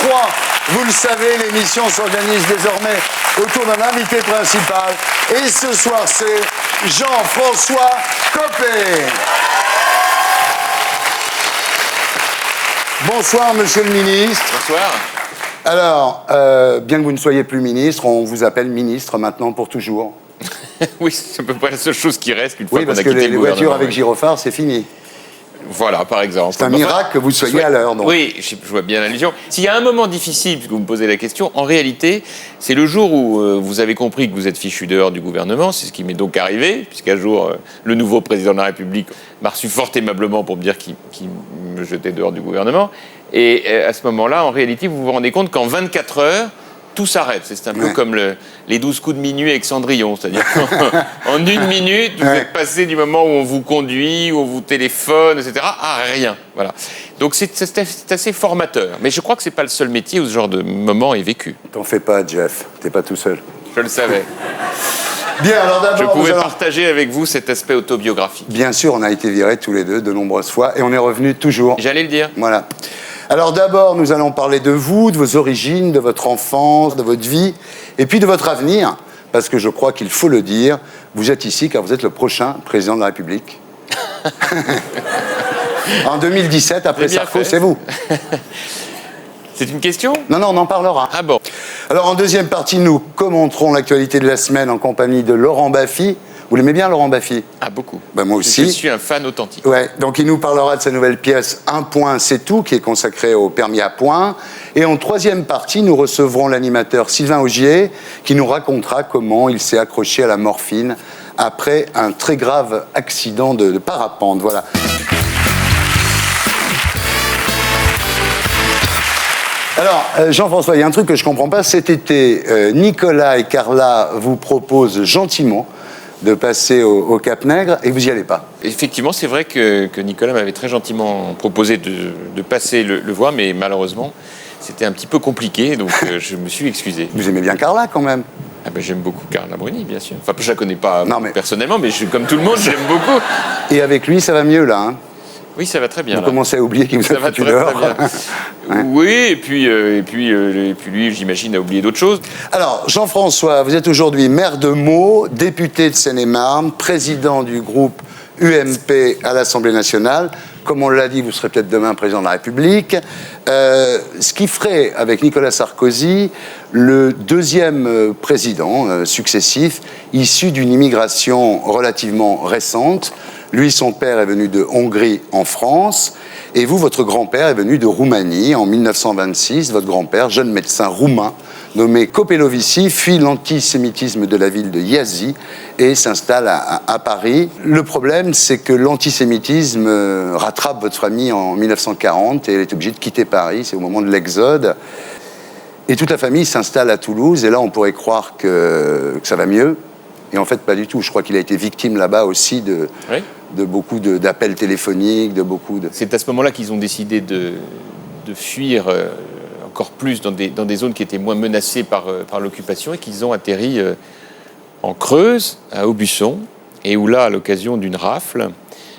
3. Vous le savez, l'émission s'organise désormais autour d'un invité principal. Et ce soir, c'est Jean-François Copé. Bonsoir, monsieur le ministre. Bonsoir. Alors, bien que vous ne soyez plus ministre, on vous appelle ministre maintenant pour toujours. Oui, c'est à peu près la seule chose qui reste une fois Oui, qu'on a parce que quitté les le voitures gouvernement. avec gyrophare, c'est fini. Voilà, par exemple. C'est un miracle que vous soyez à l'heure, donc. Oui, je vois bien l'allusion. S'il y a un moment difficile, puisque vous me posez la question, en réalité, c'est le jour où vous avez compris que vous êtes fichu dehors du gouvernement. C'est ce qui m'est donc arrivé, puisqu'un jour, le nouveau président de la République m'a reçu fort aimablement pour me dire qu'il me jetait dehors du gouvernement. Et à ce moment-là, en réalité, vous vous rendez compte qu'en 24 heures, tout s'arrête. C'est un peu comme les 12 coups de minuit avec Cendrillon. C'est-à-dire qu'en une minute, vous êtes passé du moment où on vous conduit, où on vous téléphone, etc., à rien. Voilà. Donc c'est assez formateur. Mais je crois que ce n'est pas le seul métier où ce genre de moment est vécu. T'en fais pas, Jeff. T'es pas tout seul. Je le savais. Bien, alors d'abord, Je pouvais partager avec vous cet aspect autobiographique. Bien sûr, on a été virés tous les deux de nombreuses fois et on est revenus toujours. J'allais le dire. Voilà. Alors d'abord, nous allons parler de vous, de vos origines, de votre enfance, de votre vie, et puis de votre avenir, parce que je crois qu'il faut le dire, vous êtes ici car vous êtes le prochain président de la République. En 2017, après Sarko, c'est vous. C'est une question ? Non, on en parlera. Ah bon. Alors en deuxième partie, nous commenterons l'actualité de la semaine en compagnie de Laurent Baffy. Vous l'aimez bien, Laurent Baffy ? Ah, beaucoup. Ben, moi aussi. Je suis un fan authentique. Ouais, donc il nous parlera de sa nouvelle pièce « Un point, c'est tout », qui est consacrée au permis à points. Et en troisième partie, nous recevrons l'animateur Sylvain Augier, qui nous racontera comment il s'est accroché à la morphine après un très grave accident de parapente. Voilà. Alors, Jean-François, il y a un truc que je ne comprends pas. Cet été, Nicolas et Carla vous proposent gentiment de passer au Cap-Nègre et vous n'y allez pas. Effectivement, c'est vrai que Nicolas m'avait très gentiment proposé de passer le voir, mais malheureusement, c'était un petit peu compliqué, donc je me suis excusé. Vous aimez bien Carla, quand même. Ah ben, j'aime beaucoup Carla Bruni, bien sûr. Enfin, je la connais pas personnellement, mais comme tout le monde, j'aime beaucoup. Et avec lui, ça va mieux, là, hein ? Oui, ça va très bien. Vous commencez à oublier qu'il vous a foutu dehors. Ouais. Oui, et puis lui, j'imagine, a oublié d'autres choses. Alors, Jean-François, vous êtes aujourd'hui maire de Meaux, député de Seine-et-Marne, président du groupe UMP à l'Assemblée nationale. Comme on l'a dit, vous serez peut-être demain président de la République. Ce qui ferait, avec Nicolas Sarkozy, le deuxième président successif issu d'une immigration relativement récente. Lui, son père est venu de Hongrie en France. Et vous, votre grand-père est venu de Roumanie en 1926. Votre grand-père, jeune médecin roumain, nommé Copelovici, fuit l'antisémitisme de la ville de Iași et s'installe à Paris. Le problème, c'est que l'antisémitisme rattrape votre famille en 1940 et elle est obligée de quitter Paris. C'est au moment de l'exode. Et toute la famille s'installe à Toulouse. Et là, on pourrait croire que ça va mieux. Et en fait, pas du tout. Je crois qu'il a été victime là-bas aussi de beaucoup d'appels téléphoniques, de beaucoup de... C'est à ce moment-là qu'ils ont décidé de fuir encore plus dans des zones qui étaient moins menacées par l'occupation et qu'ils ont atterri en Creuse, à Aubusson, et où là, à l'occasion d'une rafle,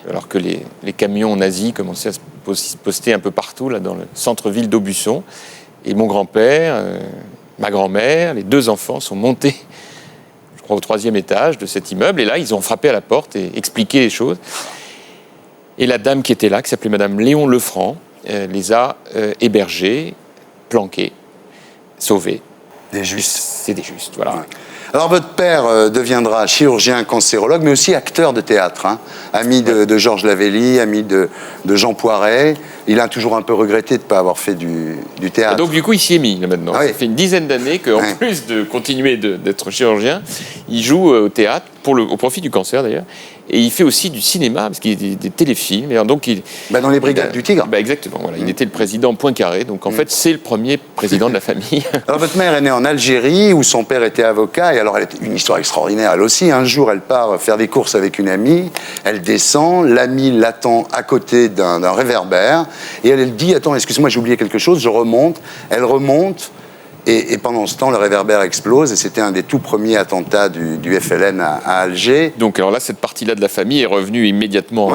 alors que les camions nazis commençaient à se poster un peu partout, là, dans le centre-ville d'Aubusson, et mon grand-père, ma grand-mère, les deux enfants sont montés au 3e étage de cet immeuble, et là, ils ont frappé à la porte et expliqué les choses. Et la dame qui était là, qui s'appelait Madame Léon Lefranc, les a hébergés, planqués, sauvés. Des justes. C'est des justes, voilà. Ouais. Alors, votre père deviendra chirurgien cancérologue, mais aussi acteur de théâtre, hein. Ami de Georges Lavelli, ami de Jean Poiret. Il a toujours un peu regretté de ne pas avoir fait du théâtre. Et donc, du coup, il s'y est mis, là, maintenant. Ah oui. Ça fait une dizaine d'années qu'en plus de continuer d'être chirurgien, il joue au théâtre, au profit du cancer, d'ailleurs. Et il fait aussi du cinéma, parce qu'il y a des téléfilms. Et donc dans les Brigades du Tigre. Exactement, voilà. Il était le président Poincaré, donc en fait, c'est le premier président de la famille. Alors, votre mère est née en Algérie, où son père était avocat, et alors elle a une histoire extraordinaire, elle aussi. Un jour, elle part faire des courses avec une amie, elle descend, l'amie l'attend à côté d'un réverbère, et elle dit « Attends, excuse-moi, j'ai oublié quelque chose, je remonte ». Elle remonte, Et pendant ce temps, le réverbère explose et c'était un des tout premiers attentats du FLN à Alger. Donc alors là, cette partie-là de la famille est revenue immédiatement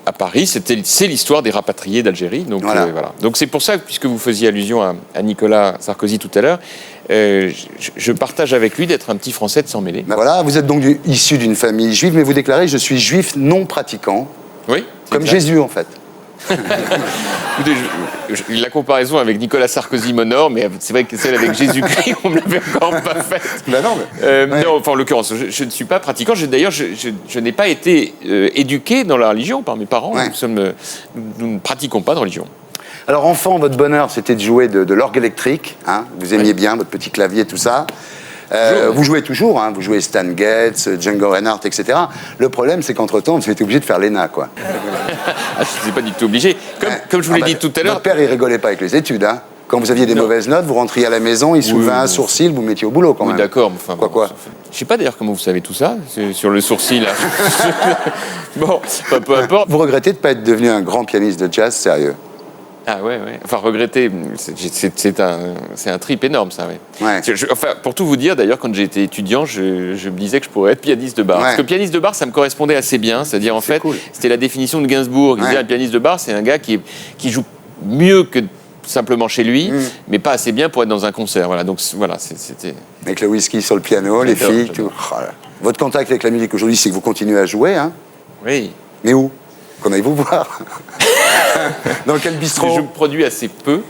à Paris. C'est l'histoire des rapatriés d'Algérie. Donc voilà. Donc c'est pour ça, puisque vous faisiez allusion à Nicolas Sarkozy tout à l'heure, je partage avec lui d'être un petit Français de s'en mêler. Ben voilà, vous êtes donc issu d'une famille juive, mais vous déclarez « je suis juif non pratiquant ». Oui. Comme exact. Jésus en fait. Écoutez, la comparaison avec Nicolas Sarkozy m'honore, mais c'est vrai que celle avec Jésus-Christ, on ne l'avait encore pas faite. Ben non, mais... non, enfin, en l'occurrence, je ne suis pas pratiquant. D'ailleurs, je n'ai pas été éduqué dans la religion par mes parents. Ouais. Nous ne pratiquons pas de religion. Alors, enfant, votre bonheur, c'était de jouer de l'orgue électrique. Hein, vous aimiez bien votre petit clavier, tout ça. Vous jouez toujours, hein, vous jouez Stan Getz, Django Reinhardt, etc. Le problème, c'est qu'entre-temps, vous êtes obligé de faire l'ENA, quoi. Je ne suis pas du tout obligé. Comme je vous l'ai dit tout à l'heure... Votre père, il rigolait pas avec les études, hein. Quand vous aviez des mauvaises notes, vous rentriez à la maison, il soulevait un sourcil, vous mettiez au boulot, quand même. Oui, d'accord. Enfin, quoi je ne sais pas d'ailleurs comment vous savez tout ça, sur le sourcil, là. Bon, peu importe. Vous regrettez de ne pas être devenu un grand pianiste de jazz, sérieux? Ah ouais. Enfin, regretter, c'est un trip énorme, ça, ouais. Enfin, pour tout vous dire, d'ailleurs, quand j'étais étudiant, je me disais que je pourrais être pianiste de bar. Ouais. Parce que pianiste de bar, ça me correspondait assez bien. C'est-à-dire, en fait, cool. C'était la définition de Gainsbourg. Il disait, un pianiste de bar, c'est un gars qui joue mieux que simplement chez lui, mais pas assez bien pour être dans un concert. Voilà, donc voilà, c'était... Avec le whisky sur le piano, les filles, tout. Oh, votre contact avec la musique aujourd'hui, c'est que vous continuez à jouer, hein? Oui. Mais où? Qu'on aille vous voir. Dans quel bistrot? Je produis assez peu,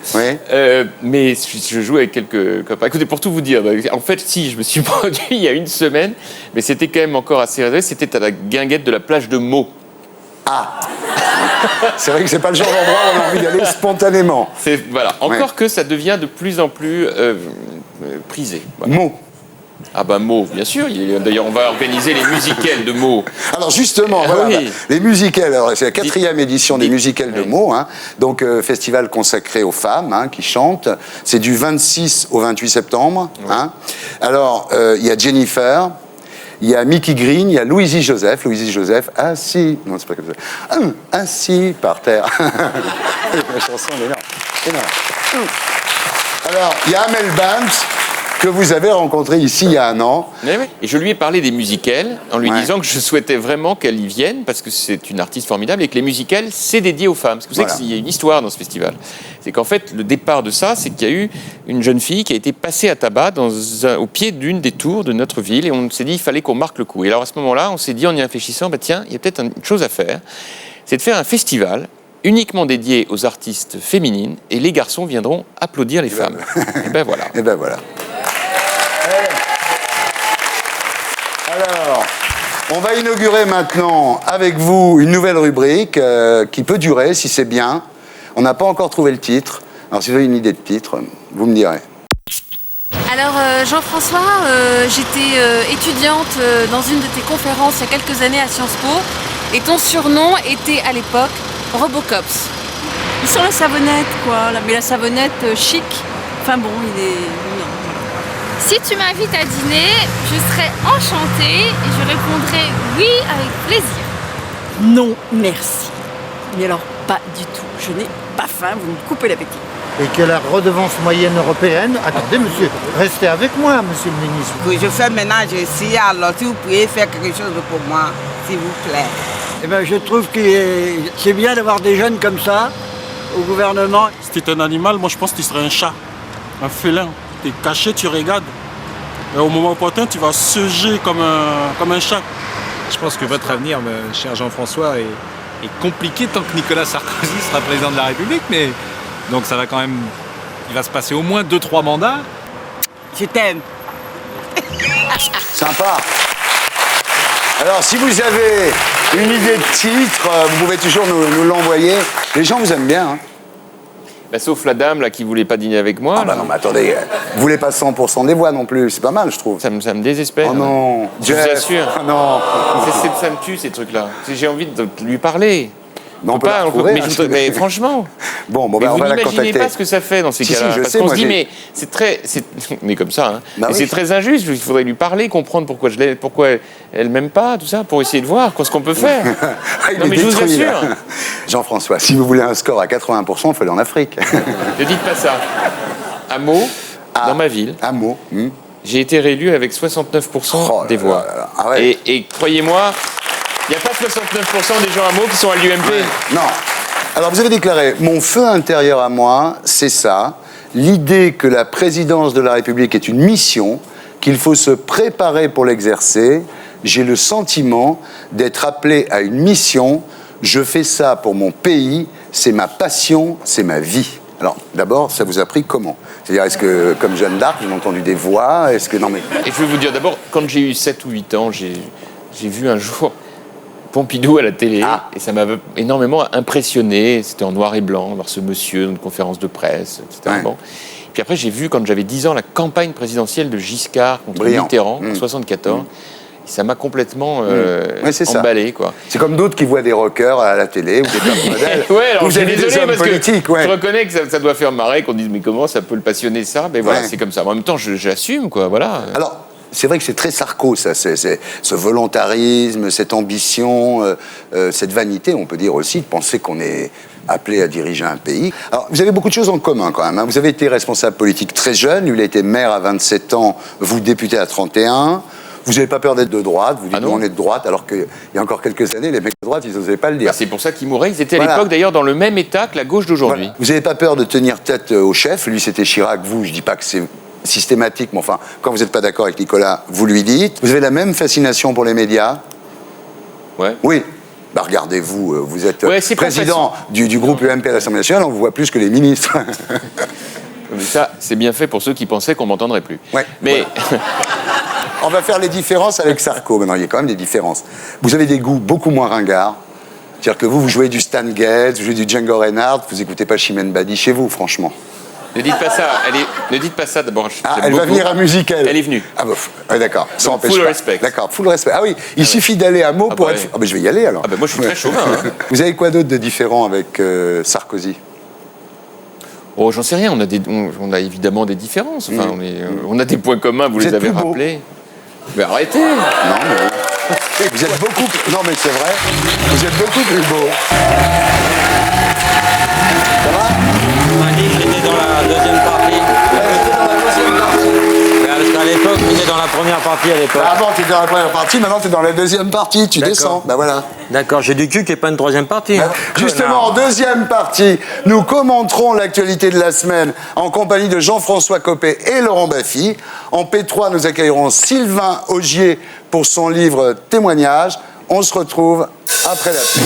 mais je joue avec quelques copains. Écoutez, pour tout vous dire, en fait, si, je me suis produit il y a une semaine, mais c'était quand même encore assez réservé, c'était à la guinguette de la plage de Meaux. Ah. C'est vrai que c'est pas le genre d'endroit où on a envie d'y aller spontanément. Voilà. Encore que ça devient de plus en plus prisé. Voilà. Meaux. Ah ben Meaux, bien sûr. D'ailleurs, on va organiser les musicales de Meaux. Alors justement, voilà, les musicales. Alors c'est la 4e édition des musicales de Meaux. Hein. Donc festival consacré aux femmes qui chantent. C'est du 26 au 28 septembre. Ouais. Hein. Alors il y a Jennifer. Il y a Mickey Green, il y a Louisie Joseph, assis, non c'est pas comme ça, assis par terre. La chanson est énorme. Alors, il y a Amel Bent, que vous avez rencontré ici il y a un an. Et je lui ai parlé des musicales en lui disant que je souhaitais vraiment qu'elle y vienne parce que c'est une artiste formidable et que les musicales, c'est dédié aux femmes. Parce que vous savez qu'il y a une histoire dans ce festival. C'est qu'en fait, le départ de ça, c'est qu'il y a eu une jeune fille qui a été passée à tabac au pied d'une des tours de notre ville et on s'est dit il fallait qu'on marque le coup. Et alors à ce moment-là, on s'est dit en y réfléchissant, tiens, il y a peut-être une chose à faire, c'est de faire un festival uniquement dédié aux artistes féminines et les garçons viendront applaudir les femmes. Et ben voilà. Et ben voilà. Alors, on va inaugurer maintenant avec vous une nouvelle rubrique qui peut durer si c'est bien. On n'a pas encore trouvé le titre. Alors si vous avez une idée de titre, vous me direz. Alors Jean-François, j'étais étudiante dans une de tes conférences il y a quelques années à Sciences Po et ton surnom était à l'époque Robocops. Sur la savonnette quoi, mais la savonnette chic. Enfin bon, il est... Si tu m'invites à dîner, je serai enchantée et je répondrai oui avec plaisir. Non, merci. Mais alors, pas du tout. Je n'ai pas faim, vous me coupez l'appétit. Et que la redevance moyenne européenne... Attendez, monsieur, restez avec moi, monsieur le ministre. Que je fais ménage ici, alors si vous pouvez faire quelque chose pour moi, s'il vous plaît. Eh bien, je trouve que c'est bien d'avoir des jeunes comme ça au gouvernement. Si tu es un animal, moi je pense que tu serais un chat, un félin. Tu es caché, tu regardes. Et au moment opportun, tu vas sauger comme un chat. Je pense que votre avenir, cher Jean-François, est compliqué tant que Nicolas Sarkozy sera président de la République. Mais donc ça va quand même... Il va se passer au moins 2-3 mandats. Je t'aime. Sympa. Alors, si vous avez une idée de titre, vous pouvez toujours nous l'envoyer. Les gens vous aiment bien, hein. Sauf la dame là, qui ne voulait pas dîner avec moi. Ah bah non, mais attendez, vous voulez pas 100% des voix non plus, c'est pas mal, je trouve. Ça me désespère. Oh non, je vous assure. Oh non. Ça me tue, ces trucs-là. J'ai envie de lui parler. Non, on peut pas retrouver, mais franchement. Bon, on va la contacter. Vous n'imaginez pas ce que ça fait dans ces cas-là. Si, parce qu'on se dit, mais c'est très... On est comme ça, hein. Bah mais c'est très injuste. Il faudrait lui parler, comprendre pourquoi elle m'aime pas, tout ça, pour essayer de voir ce qu'on peut faire. Non, mais je vous assure. Jean-François, si vous voulez un score à 80%, il faut aller en Afrique. Ne dites pas ça. À Meaux. dans ma ville. Un mot. J'ai été réélu avec 69% des voix. Ah ouais. Et croyez-moi, il n'y a pas 69% des gens à Meaux qui sont à l'UMP. Ouais. Non. Alors vous avez déclaré, mon feu intérieur à moi, c'est ça, l'idée que la présidence de la République est une mission, qu'il faut se préparer pour l'exercer. J'ai le sentiment d'être appelé à une mission. Je fais ça pour mon pays. C'est ma passion, c'est ma vie. Alors, d'abord, ça vous a pris comment? C'est-à-dire, est-ce que, comme Jeanne d'Arc, vous avez entendu des voix? Est-ce que... Non, mais... Et je vais vous dire, d'abord, quand j'ai eu 7 ou 8 ans, j'ai vu un jour Pompidou à la télé, et ça m'a énormément impressionné. C'était en noir et blanc, voir ce monsieur dans une conférence de presse, etc. Ouais. Bon. Puis après, j'ai vu, quand j'avais 10 ans, la campagne présidentielle de Giscard contre Mitterrand, en 74. Ça m'a complètement emballé, quoi. C'est comme d'autres qui voient des rockers à la télé ou des top modèles. Ouais, alors vous je suis avez des désolé hommes parce politiques, que je reconnais que ça doit faire marrer qu'on dise mais comment ça peut le passionner ça? Mais voilà, c'est comme ça. En même temps, j'assume, quoi. Voilà. Alors, c'est vrai que c'est très Sarko, ça. C'est ce volontarisme, cette ambition, cette vanité, on peut dire aussi, de penser qu'on est appelé à diriger un pays. Alors, vous avez beaucoup de choses en commun, quand même. Hein. Vous avez été responsable politique très jeune. Lui, il a été maire à 27 ans, vous député à 31. Vous n'avez pas peur d'être de droite, vous dites on est de droite, alors qu'il y a encore quelques années, les mecs de droite, ils n'osaient pas le dire. Bah, c'est pour ça qu'ils mouraient. Ils étaient à l'époque, d'ailleurs, dans le même état que la gauche d'aujourd'hui. Voilà. Vous n'avez pas peur de tenir tête au chef. Lui, c'était Chirac. Vous, je ne dis pas que c'est systématique, mais enfin, quand vous n'êtes pas d'accord avec Nicolas, vous lui dites. Vous avez la même fascination pour les médias? Ouais. Oui. Bah, regardez-vous, vous êtes président du groupe UMP à l'Assemblée nationale, on vous voit plus que les ministres. Mais ça, c'est bien fait pour ceux qui pensaient qu'on m'entendrait plus. Ouais. Mais... Voilà. On va faire les différences avec Sarko. Maintenant, il y a quand même des différences. Vous avez des goûts beaucoup moins ringards. C'est-à-dire que vous jouez du Stan Getz, vous jouez du Django Reinhardt, vous n'écoutez pas Chimène Badi chez vous, franchement. Ne dites pas ça. Ne dites pas ça d'abord. Elle va venir à Musical. Elle est venue. Ah bah, ouais, d'accord. Ça empêche full pas. respect. D'accord, full respect. Ah oui, il suffit d'aller à Meaux pour être... Ah bah je vais y aller alors. Ah bah moi je suis très chauvin. Hein. Vous avez quoi d'autre de différent avec Sarkozy? Oh, j'en sais rien. On a évidemment des différences. Enfin, on a des points communs. Vous les avez rappelés. Mais arrêtez. Non, mais vous êtes beaucoup... Non, mais c'est vrai. Vous êtes beaucoup plus beau. Ça va? On m'a dit que j'étais dans la deuxième partie. Parce qu'à l'époque, j'étais dans la première partie à l'époque. Avant, tu étais dans la première partie, maintenant, tu es dans la deuxième partie. Tu descends. Ben voilà. D'accord, j'ai du cul qui n'est pas une troisième partie. Hein. Justement, en deuxième partie, nous commenterons l'actualité de la semaine en compagnie de Jean-François Copé et Laurent Baffy. En P3, nous accueillerons Sylvain Augier pour son livre Témoignages. On se retrouve après la pub.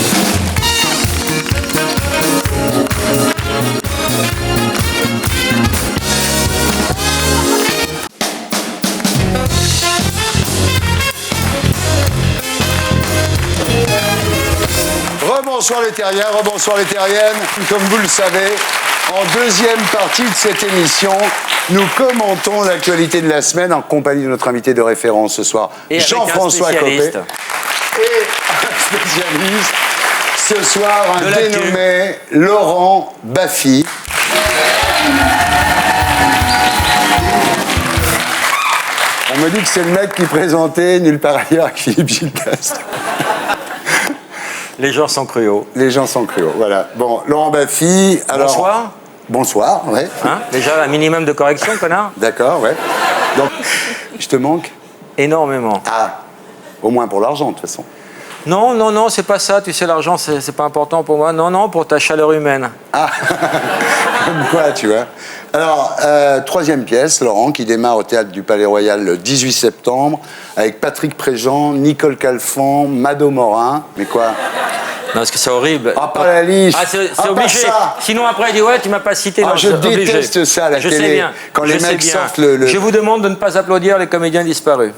Rebonsoir les terriens, rebonsoir les terriennes. Comme vous le savez, en deuxième partie de cette émission, nous commentons l'actualité de la semaine en compagnie de notre invité de référence ce soir, Jean-François Copé. Et un spécialiste, ce soir, un dénommé Laurent Baffy. On me dit que c'est le mec qui présentait nulle part ailleurs avec Philippe Gilcastre. Les gens sont cruaux. Les gens sont cruaux, voilà. Bon, Laurent Baffy, alors... Bonsoir. Bonsoir, ouais. Hein, déjà un minimum de correction, connard. D'accord, ouais. Donc, je te manque? Énormément. Ah, au moins pour l'argent, de toute façon. Non, non, non, c'est pas ça. Tu sais, l'argent, c'est pas important pour moi. Non, non, pour ta chaleur humaine. Ah, comme quoi, tu vois. Alors, troisième pièce, Laurent, qui démarre au Théâtre du Palais Royal le 18 septembre, avec Patrick Préjean, Nicole Calfan, Mado Morin. Mais quoi? Non, parce que c'est horrible. Ah, pas la liste. Ah, c'est obligé. Ça. Sinon, après, il dit, ouais, tu m'as pas cité. Ah, non, je déteste obligé. ça, la je télé. sais bien. Quand je les sais mecs bien. sortent le... Je vous demande de ne pas applaudir les comédiens disparus.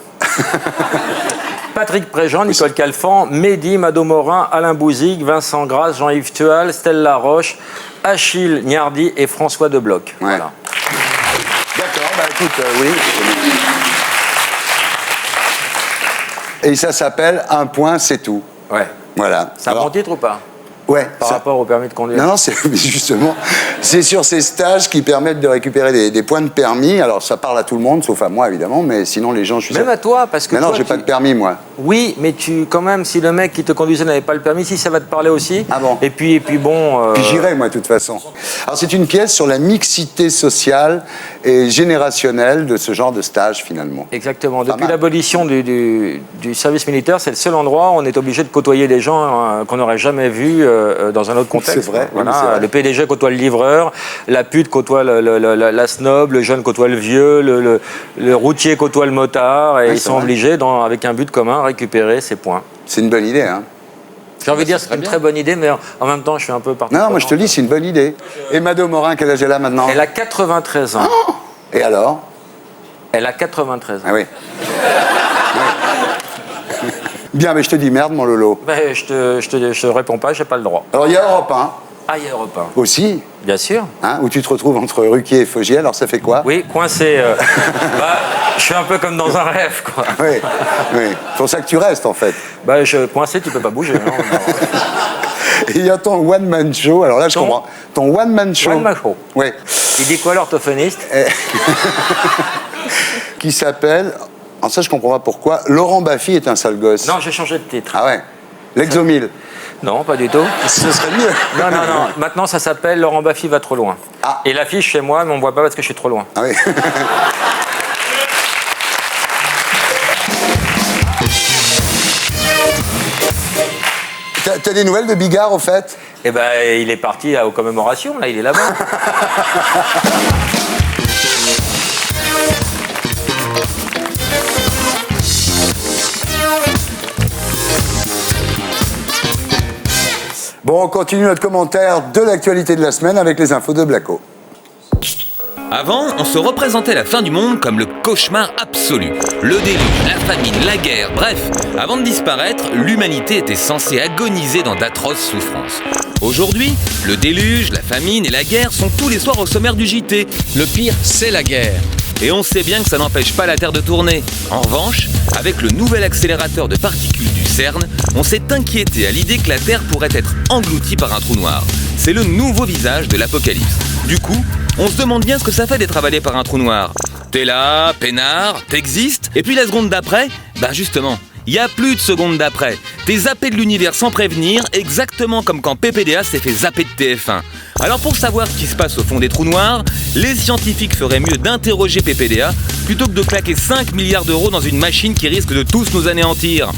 Patrick Préjean, Nicole Calfan, Mehdi, Mado Morin, Alain Bouzig, Vincent Grasse, Jean-Yves Tual, Stella Roche, Achille Niardi et François Debloc. Ouais. Voilà. D'accord, bah écoute, oui. Et ça s'appelle Un point, c'est tout. Ouais. Voilà. C'est un bon titre ou pas? Ouais. par rapport au permis de conduire. Non, c'est justement, c'est sur ces stages qui permettent de récupérer des points de permis. Alors, ça parle à tout le monde, sauf à moi, évidemment, mais sinon, les gens, je suis Même à toi, parce que Mais non, toi, j'ai pas de permis, moi. Oui, mais quand même, si le mec qui te conduisait n'avait pas le permis, si ça va te parler aussi. Ah bon. Et puis bon. Puis j'irai, moi, de toute façon. Alors, c'est une pièce sur la mixité sociale et générationnelle de ce genre de stage, finalement. Exactement. Pas Depuis mal. l'abolition du service militaire, c'est le seul endroit où on est obligé de côtoyer des gens qu'on n'aurait jamais vus dans un autre contexte. C'est vrai, oui, Voilà. c'est vrai. Le PDG côtoie le livreur, la pute côtoie la snob, le jeune côtoie le vieux, le routier côtoie le motard, et Ouais, ils c'est sont vrai. obligés, avec un but commun, récupérer ces points. C'est une bonne idée, hein. J'ai envie de dire c'est c'est une très très bonne idée, mais en même temps, je suis un peu parti. Non, moi, je te le dis, c'est une bonne idée. Et Mado Morin, quel âge elle a maintenant? Elle a 93 ans. Et alors? Elle a 93 ans. Ah oui. Bien, mais je te dis merde, mon Lolo. Ben, je te réponds pas, j'ai pas le droit. Alors, il y a Europe 1 Ah, il y a Europe 1. aussi, Bien sûr. hein, où tu te retrouves entre Ruquier et Fogiel. Alors, ça fait quoi? Oui, coincé. Je suis un peu comme dans un rêve, quoi. Oui, oui. C'est pour ça que tu restes, en fait. Coincé, tu peux pas bouger. Non, Et il y a ton one-man show. Alors là, je comprends. Ton one-man show. One-man show. Oui. Il dit quoi, l'orthophoniste? Qui s'appelle, alors ça, je comprends pas pourquoi, Laurent Baffy est un sale gosse. Non, j'ai changé de titre. Ah ouais. L'exomile. Non, pas du tout. Ce serait mieux. Non. Maintenant, ça s'appelle Laurent Baffy va trop loin. Ah. Et l'affiche chez moi, mais on voit pas parce que je suis trop loin. Ah oui. T'as des nouvelles de Bigard, au fait? Eh ben, il est parti aux commémorations, là, il est là-bas. Bon, on continue notre commentaire de l'actualité de la semaine avec les infos de Blacko. Avant, on se représentait la fin du monde comme le cauchemar absolu. Le déluge, la famine, la guerre, bref, avant de disparaître, l'humanité était censée agoniser dans d'atroces souffrances. Aujourd'hui, le déluge, la famine et la guerre sont tous les soirs au sommaire du JT. Le pire, c'est la guerre. Et on sait bien que ça n'empêche pas la Terre de tourner. En revanche, avec le nouvel accélérateur de particules du CERN, on s'est inquiété à l'idée que la Terre pourrait être engloutie par un trou noir. C'est le nouveau visage de l'apocalypse. Du coup, on se demande bien ce que ça fait d'être avalé par un trou noir. T'es là, peinard, t'existes, et puis la seconde d'après, bah justement, il n'y a plus de seconde d'après. T'es zappé de l'univers sans prévenir, exactement comme quand PPDA s'est fait zapper de TF1. Alors pour savoir ce qui se passe au fond des trous noirs, les scientifiques feraient mieux d'interroger PPDA plutôt que de claquer 5 milliards d'euros dans une machine qui risque de tous nous anéantir.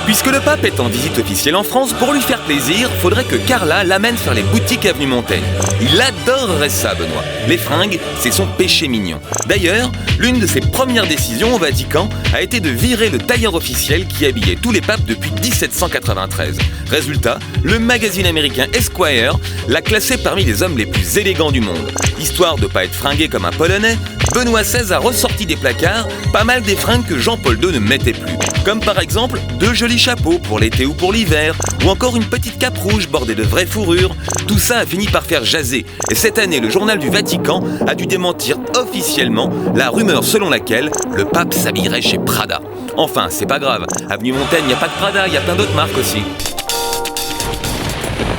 Puisque le pape est en visite officielle en France, pour lui faire plaisir, faudrait que Carla l'amène faire les boutiques avenue Montaigne. Il adorerait ça, Benoît. Les fringues, c'est son péché mignon. D'ailleurs, l'une de ses premières décisions au Vatican a été de virer le tailleur officiel qui habillait tous les papes depuis 1793. Résultat, le magazine américain Esquire l'a classé parmi les hommes les plus élégants du monde. Histoire de pas être fringué comme un Polonais, Benoît XVI a ressorti des placards pas mal des fringues que Jean-Paul II ne mettait plus. Comme par exemple 2 jolis chapeaux pour l'été ou pour l'hiver, ou encore une petite cape rouge bordée de vraies fourrures. Tout ça a fini par faire jaser. Et cette année, le journal du Vatican a dû démentir officiellement la rumeur selon laquelle le pape s'habillerait chez Prada. Enfin, c'est pas grave. Avenue Montaigne, il n'y a pas que Prada, il y a plein d'autres marques aussi.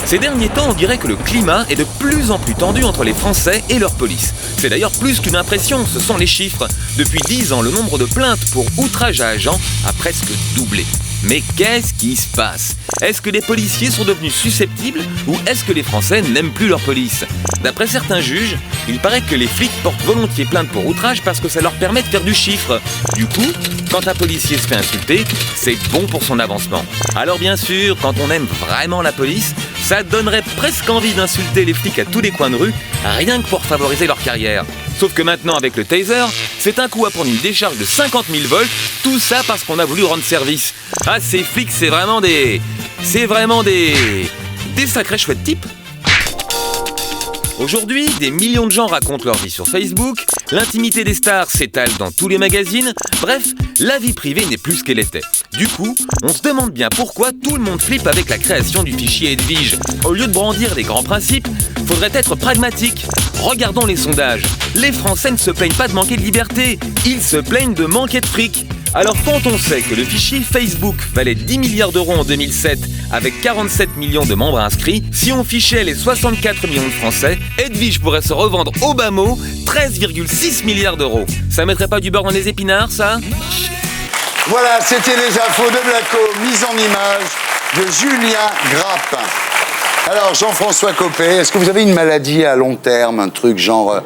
Ces derniers temps, on dirait que le climat est de plus en plus tendu entre les Français et leur police. C'est d'ailleurs plus qu'une impression, ce sont les chiffres. Depuis 10 ans, le nombre de plaintes pour outrage à agent a presque doublé. Mais qu'est-ce qui se passe? Est-ce que les policiers sont devenus susceptibles ou est-ce que les Français n'aiment plus leur police? D'après certains juges, il paraît que les flics portent volontiers plainte pour outrage parce que ça leur permet de faire du chiffre. Du coup, quand un policier se fait insulter, c'est bon pour son avancement. Alors bien sûr, quand on aime vraiment la police, ça donnerait presque envie d'insulter les flics à tous les coins de rue, rien que pour favoriser leur carrière. Sauf que maintenant, avec le taser, c'est un coup à prendre une décharge de 50 000 volts, tout ça parce qu'on a voulu rendre service. Ah, ces flics, c'est vraiment des sacrés chouettes types. Aujourd'hui, des millions de gens racontent leur vie sur Facebook, l'intimité des stars s'étale dans tous les magazines, bref, la vie privée n'est plus ce qu'elle était. Du coup, on se demande bien pourquoi tout le monde flippe avec la création du fichier Edwige. Au lieu de brandir les grands principes, faudrait être pragmatique. Regardons les sondages. Les Français ne se plaignent pas de manquer de liberté, ils se plaignent de manquer de fric. Alors quand on sait que le fichier Facebook valait 10 milliards d'euros en 2007 avec 47 millions de membres inscrits, si on fichait les 64 millions de Français, Edwige pourrait se revendre au bas mot 13,6 milliards d'euros. Ça mettrait pas du beurre dans les épinards, ça? Voilà, c'était les infos de Blacko, mise en image de Julien Grappin. Alors, Jean-François Copé, est-ce que vous avez une maladie à long terme, un truc genre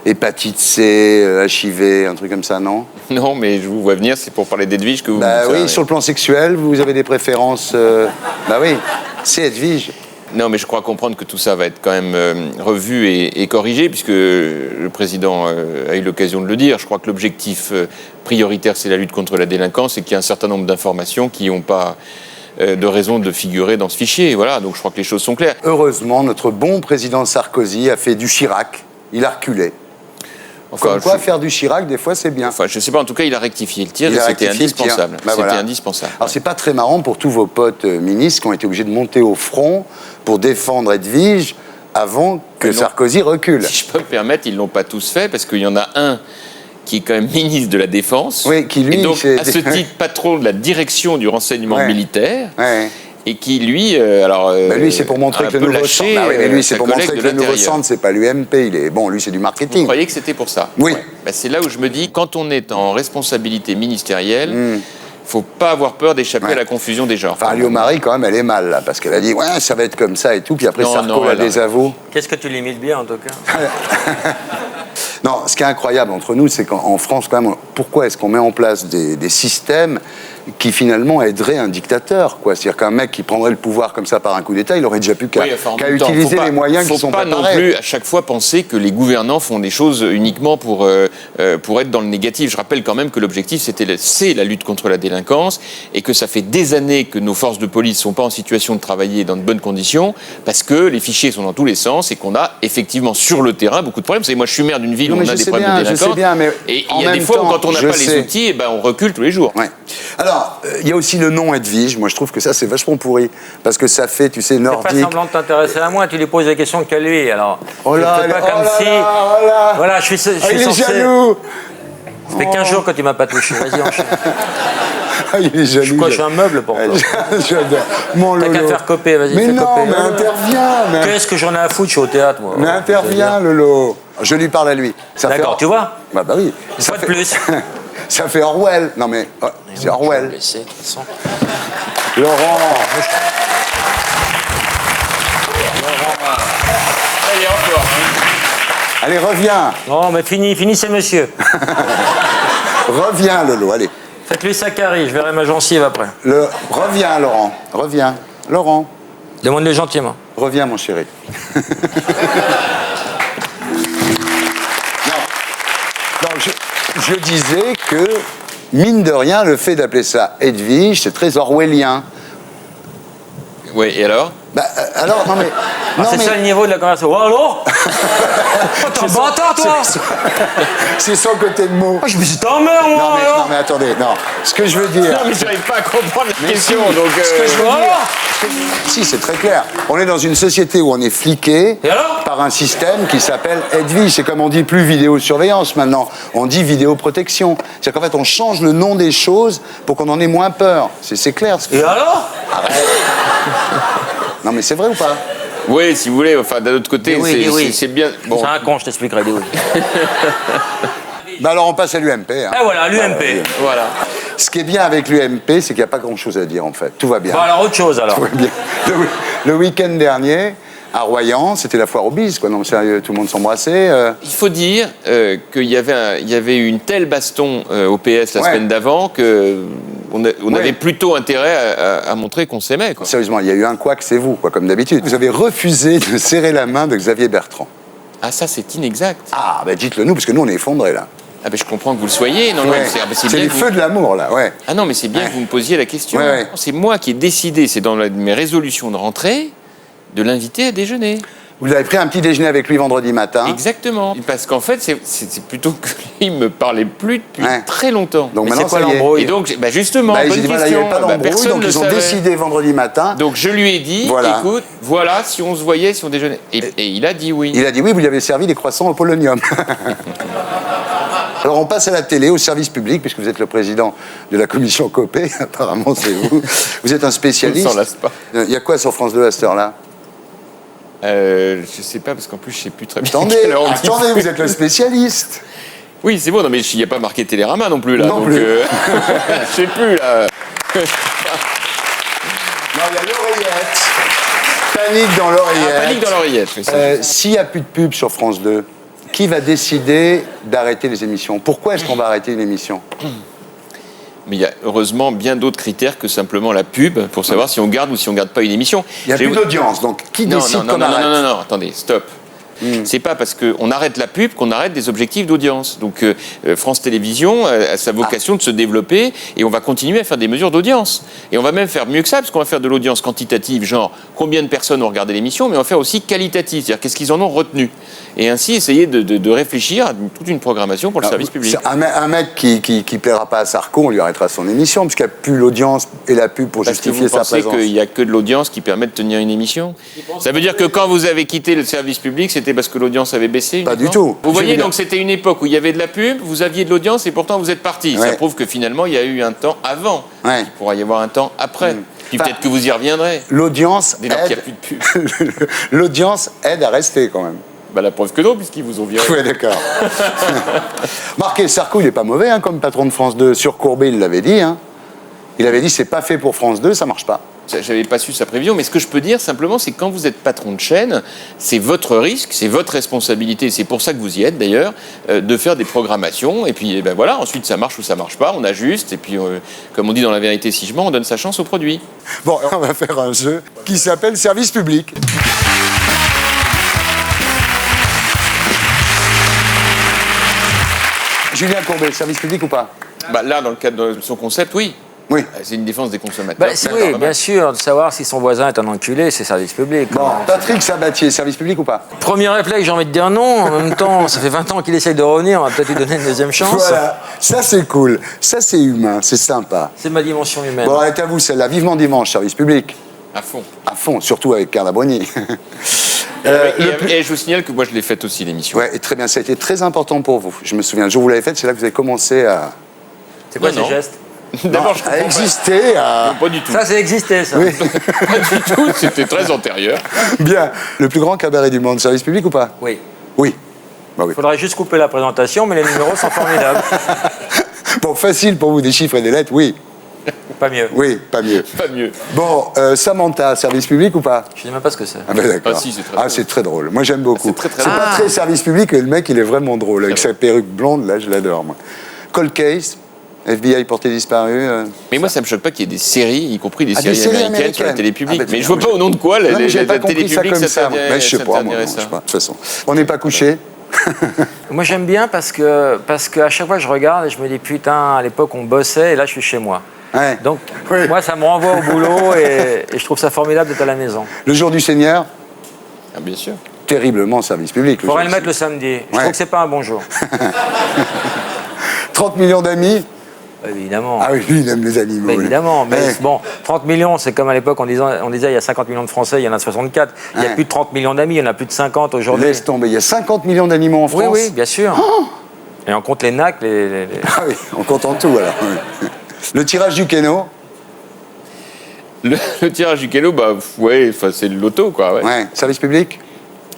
hépatite C, HIV, un truc comme ça, non? Non, mais je vous vois venir, c'est pour parler d'Edwige que vous... Bah me dites oui, ça, sur le plan sexuel, vous avez des préférences... Bah oui, c'est Edwige. Non, mais je crois comprendre que tout ça va être quand même revu et corrigé, puisque le président a eu l'occasion de le dire. Je crois que l'objectif prioritaire, c'est la lutte contre la délinquance et qu'il y a un certain nombre d'informations qui n'ont pas de raison de figurer dans ce fichier. Voilà, donc je crois que les choses sont claires. Heureusement, notre bon président Sarkozy a fait du Chirac. Il a reculé. Enfin, Comme quoi, faire du Chirac, des fois, c'est bien. Enfin, je ne sais pas, en tout cas, il a rectifié le tir et c'était indispensable. Bah, c'était voilà. indispensable. Alors, c'est pas très marrant pour tous vos potes ministres qui ont été obligés de monter au front pour défendre Edwige avant que Sarkozy recule. Si je peux me permettre, ils ne l'ont pas tous fait, parce qu'il y en a un qui est quand même ministre de la Défense, oui, qui lui, et donc à ce titre patron de la direction du renseignement militaire, et qui lui, lui, c'est pour montrer que le nouveau centre. Bah oui, mais lui, c'est pour montrer que le nouveau centre, c'est pas l'UMP. Il est bon, lui, c'est du marketing. Vous croyez que c'était pour ça? Oui. Bah, c'est là où je me dis, quand on est en responsabilité ministérielle, faut pas avoir peur d'échapper à la confusion des genres. Enfin, Alliot-Marie, quand même, elle est mal, là, parce qu'elle a dit, ouais, ça va être comme ça et tout, puis après, Sarko la désavoue. Qu'est-ce que tu limites bien, en tout cas? Non, ce qui est incroyable entre nous, c'est qu'en France, quand même, pourquoi est-ce qu'on met en place des systèmes qui, finalement, aideraient un dictateur, quoi? C'est-à-dire qu'un mec qui prendrait le pouvoir comme ça par un coup d'État, il aurait déjà plus qu'à utiliser les moyens qui sont préparés. Faut pas non plus, à chaque fois, penser que les gouvernants font des choses uniquement pour être dans le négatif. Je rappelle quand même que l'objectif, c'est la lutte contre la délinquance, et que ça fait des années que nos forces de police ne sont pas en situation de travailler dans de bonnes conditions, parce que les fichiers sont dans tous les sens, et qu'on a effectivement sur le terrain beaucoup de problèmes. Vous savez, moi, je suis maire d'une ville où on a des problèmes de délinquance. Je sais bien, mais et il y a des fois où, quand on n'a pas les outils, on recule tous les jours. Ouais. Alors, il y a aussi le nom Edwige. Moi, je trouve que ça, c'est vachement pourri. Parce que ça fait, tu sais, nordique. Fais pas semblant de t'intéresser à moi, tu lui poses des questions qu'à lui. Alors, oh là, fais pas comme si. Voilà, je suis censé. Il est jaloux. Ça fait 15 jours que tu m'as pas touché. Vas-y, enchaîne. Il est jaloux. Je suis un meuble pour toi. J'adore. Mon Lolo. T'as qu'à faire coper, vas-y. Mais non, coper. mais interviens. Qu'est-ce que j'en ai à foutre, je suis au théâtre, moi. Mais interviens, Lolo. Je lui parle à lui. D'accord, tu vois? Bah oui. Une fois de plus. Ça fait Orwell. Non mais, c'est Orwell. Laisser, de toute façon. Laurent. Allez, encore. Allez, reviens. Non, mais finissez, monsieur. Reviens, Lolo, allez. Faites-lui sa carie, je verrai ma gencive après. Reviens, Laurent. Reviens. Laurent. Demande-le gentiment. Reviens, mon chéri. Je disais que, mine de rien, le fait d'appeler ça Edwige, c'est très orwellien. Oui, et alors? Alors, non mais... c'est ça le niveau de la conversation. Oh, alors t'es un bâtard, toi. C'est son côté de mots. Je me suis t'emmerde, moi. Non, mais attendez, non. Ce que je veux dire... Non, mais j'arrive pas à comprendre la question, si, donc... Ce que je veux dire... Si, c'est très clair. On est dans une société où on est fliqué par un système qui s'appelle Edwige. C'est comme on dit plus vidéosurveillance maintenant. On dit vidéoprotection. C'est-à-dire qu'en fait, on change le nom des choses pour qu'on en ait moins peur. C'est clair. Et alors? Arrête. Non, mais c'est vrai ou pas? Oui, si vous voulez. Enfin, d'un autre côté, c'est bien... Bon. C'est un con, je t'expliquerai. Oui. Alors, on passe à l'UMP. Hein. Et voilà, l'UMP. Voilà. Ce qui est bien avec l'UMP, c'est qu'il n'y a pas grand-chose à dire, en fait. Tout va bien. Bon, alors, autre chose, alors. Tout va bien. Le week-end dernier, à Royan, c'était la foire aux bises, quoi. Non, sérieux, tout le monde s'embrassait. Il faut dire qu'il y avait eu une telle baston au PS la semaine d'avant qu'on avait plutôt intérêt à montrer qu'on s'aimait, quoi. Sérieusement, il y a eu un couac, c'est vous, quoi, comme d'habitude. Vous avez refusé de serrer la main de Xavier Bertrand. Ah, ça, c'est inexact. Ah, ben dites-le nous, parce que nous, on est effondrés, là. Ah ben je comprends que vous le soyez. Non, c'est les feux de l'amour, là, ouais. Ah non, mais c'est bien que vous me posiez la question. Ouais. C'est moi qui ai décidé, c'est dans mes résolutions de rentrée, de l'inviter à déjeuner. Vous avez pris un petit déjeuner avec lui vendredi matin. Exactement. Parce qu'en fait, c'est plutôt que lui me parlait plus depuis très longtemps. Donc mais maintenant, c'est quoi l'embrouille? Et donc, justement, bonne question. Voilà, il n'y avait pas d'embrouille, personne donc ne ils ont savait. décidé vendredi matin. Donc je lui ai dit, écoute, voilà, si on se voyait, si on déjeunait. Et il a dit oui. Il a dit oui, vous lui avez servi des croissants au polonium. Alors on passe à la télé, au service public, puisque vous êtes le président de la commission Copé, apparemment c'est vous. Vous êtes un spécialiste. On s'en lasse pas. Il y a quoi sur France 2 à cette heure-là? Je sais pas, parce qu'en plus, je sais plus très bien. Attendez, quelle heure on diffuse. vous êtes le spécialiste. Oui, c'est bon, non, mais il n'y a pas marqué Télérama non plus, là. Non donc, plus. je sais plus, là. Non, il y a l'oreillette. Panique dans l'oreillette. Panique dans l'oreillette. Oui, ça. S'il n'y a plus de pub sur France 2, qui va décider d'arrêter les émissions? Pourquoi est-ce qu'on va arrêter une émission? Mais il y a heureusement bien d'autres critères que simplement la pub pour savoir si on garde ou si on garde pas une émission. Il n'y a plus d'audience, donc qui décide non, qu'on arrête? non, attendez, stop. C'est pas parce qu'on arrête la pub qu'on arrête des objectifs d'audience. Donc France Télévisions a sa vocation de se développer et on va continuer à faire des mesures d'audience. Et on va même faire mieux que ça, parce qu'on va faire de l'audience quantitative, genre combien de personnes ont regardé l'émission, mais on va faire aussi qualitative, c'est-à-dire qu'est-ce qu'ils en ont retenu. Et ainsi essayer de réfléchir à toute une programmation pour le service public. Un mec qui plaira pas à Sarko, on lui arrêtera son émission, puisqu'il n'y a plus l'audience et la pub pour justifier sa présence. Parce que vous pensez qu'il n'y a que de l'audience qui permet de tenir une émission? Ça veut dire que quand vous avez quitté le service public, c'était parce que l'audience avait baissé? Pas du tout. Vous voyez, donc c'était une époque où il y avait de la pub, vous aviez de l'audience et pourtant vous êtes parti. Ouais. Ça prouve que finalement il y a eu un temps avant. Ouais. Il pourra y avoir un temps après. Puis peut-être que vous y reviendrez. L'audience Dès lors qu'il aide... n'y a plus de pub. L'audience aide à rester quand même. Bah, la preuve que non, puisqu'ils vous ont viré. Oui, d'accord. Marquez, Sarko, il n'est pas mauvais comme patron de France 2. Sur Courbet, il l'avait dit. Il avait dit, c'est pas fait pour France 2, ça marche pas. J'avais pas su sa prévision, mais ce que je peux dire simplement, c'est que quand vous êtes patron de chaîne, c'est votre risque, c'est votre responsabilité, c'est pour ça que vous y êtes d'ailleurs, de faire des programmations, et puis ben voilà, ensuite ça marche ou ça marche pas, on ajuste, et puis comme on dit dans La Vérité si je mens, on donne sa chance au produit. Bon, on va faire un jeu qui s'appelle Service public. Julien Courbet, service public ou pas? Bah là, dans le cadre de son concept, oui. Oui. C'est une défense des consommateurs. Oui, bien sûr, de savoir si son voisin est un enculé, c'est service public. Bon, Patrick Sabatier, service public ou pas? Premier réflexe, j'ai envie de dire non. En même temps, ça fait 20 ans qu'il essaye de revenir, on va peut-être lui donner une deuxième chance. Voilà, ça c'est cool, ça c'est humain, c'est sympa. C'est ma dimension humaine. Bon, allez, à vous celle-là, vivement dimanche, service public. À fond. À fond, surtout avec Carla Bruni. Et je vous signale que moi je l'ai faite aussi, l'émission. Ouais, et très bien, ça a été très important pour vous. Je me souviens, le jour où vous l'avez faite, c'est là que vous avez commencé à... C'est quoi Non, ces non. gestes? D'abord, je comprends à exister, à... pas du tout. Ça, c'est existé, ça. Oui. Pas du tout, c'était très antérieur. Bien, le plus grand cabaret du monde, service public ou pas? Oui. Oui. Bah oui. Il faudrait juste couper la présentation, mais les numéros sont formidables. Bon, facile pour vous, des chiffres et des lettres, oui. Pas mieux. Oui, pas mieux. Pas mieux. Bon, Samantha, service public ou pas? Je ne sais même pas ce que c'est. Ah ben d'accord. Ah si, c'est très drôle. c'est très drôle. Moi j'aime beaucoup. C'est très, très C'est drôle. pas très service public, mais le mec il est vraiment drôle. Avec sa perruque blonde, là je l'adore moi. Cold Case, FBI porté disparu. Mais moi, ça me choque pas qu'il y ait des séries, y compris des Ah, séries des séries américaines sur la télé publique. Ah, bah, mais je vois pas au nom de quoi Non, mais j'avais pas la télé compris ça publique comme ça. s'interdirait- Mais je sais pas, moi, s'interdirait non, je ça. sais pas. De toute façon, on n'est pas couché. Moi, j'aime bien parce qu'à chaque fois, je regarde et je me dis, putain, à l'époque, on bossait et là, je suis chez moi. Ouais. Donc, Oui. moi, ça me renvoie au boulot et je trouve ça formidable d'être à la maison. Le jour du Seigneur, Ah, bien sûr. terriblement service public. Il faudrait le mettre le samedi. Je Ouais. trouve que c'est pas un bon jour. 30 millions d'amis. Évidemment. Ah oui, lui il aime les animaux. Bah, lui. évidemment, mais Ouais. bon, 30 millions, c'est comme à l'époque, on disait il y a 50 millions de Français, il y en a 64. Il y a Ouais. plus de 30 millions d'amis, il y en a plus de 50 aujourd'hui. Laisse tomber, il y a 50 millions d'animaux en France. Oui, oui, bien sûr. Et on compte les nacs, Ah oui, on compte en tout alors. Oui. Le tirage du Keno. Le tirage du Keno, bah, ouais, c'est le loto, quoi. Ouais. Ouais. Service public.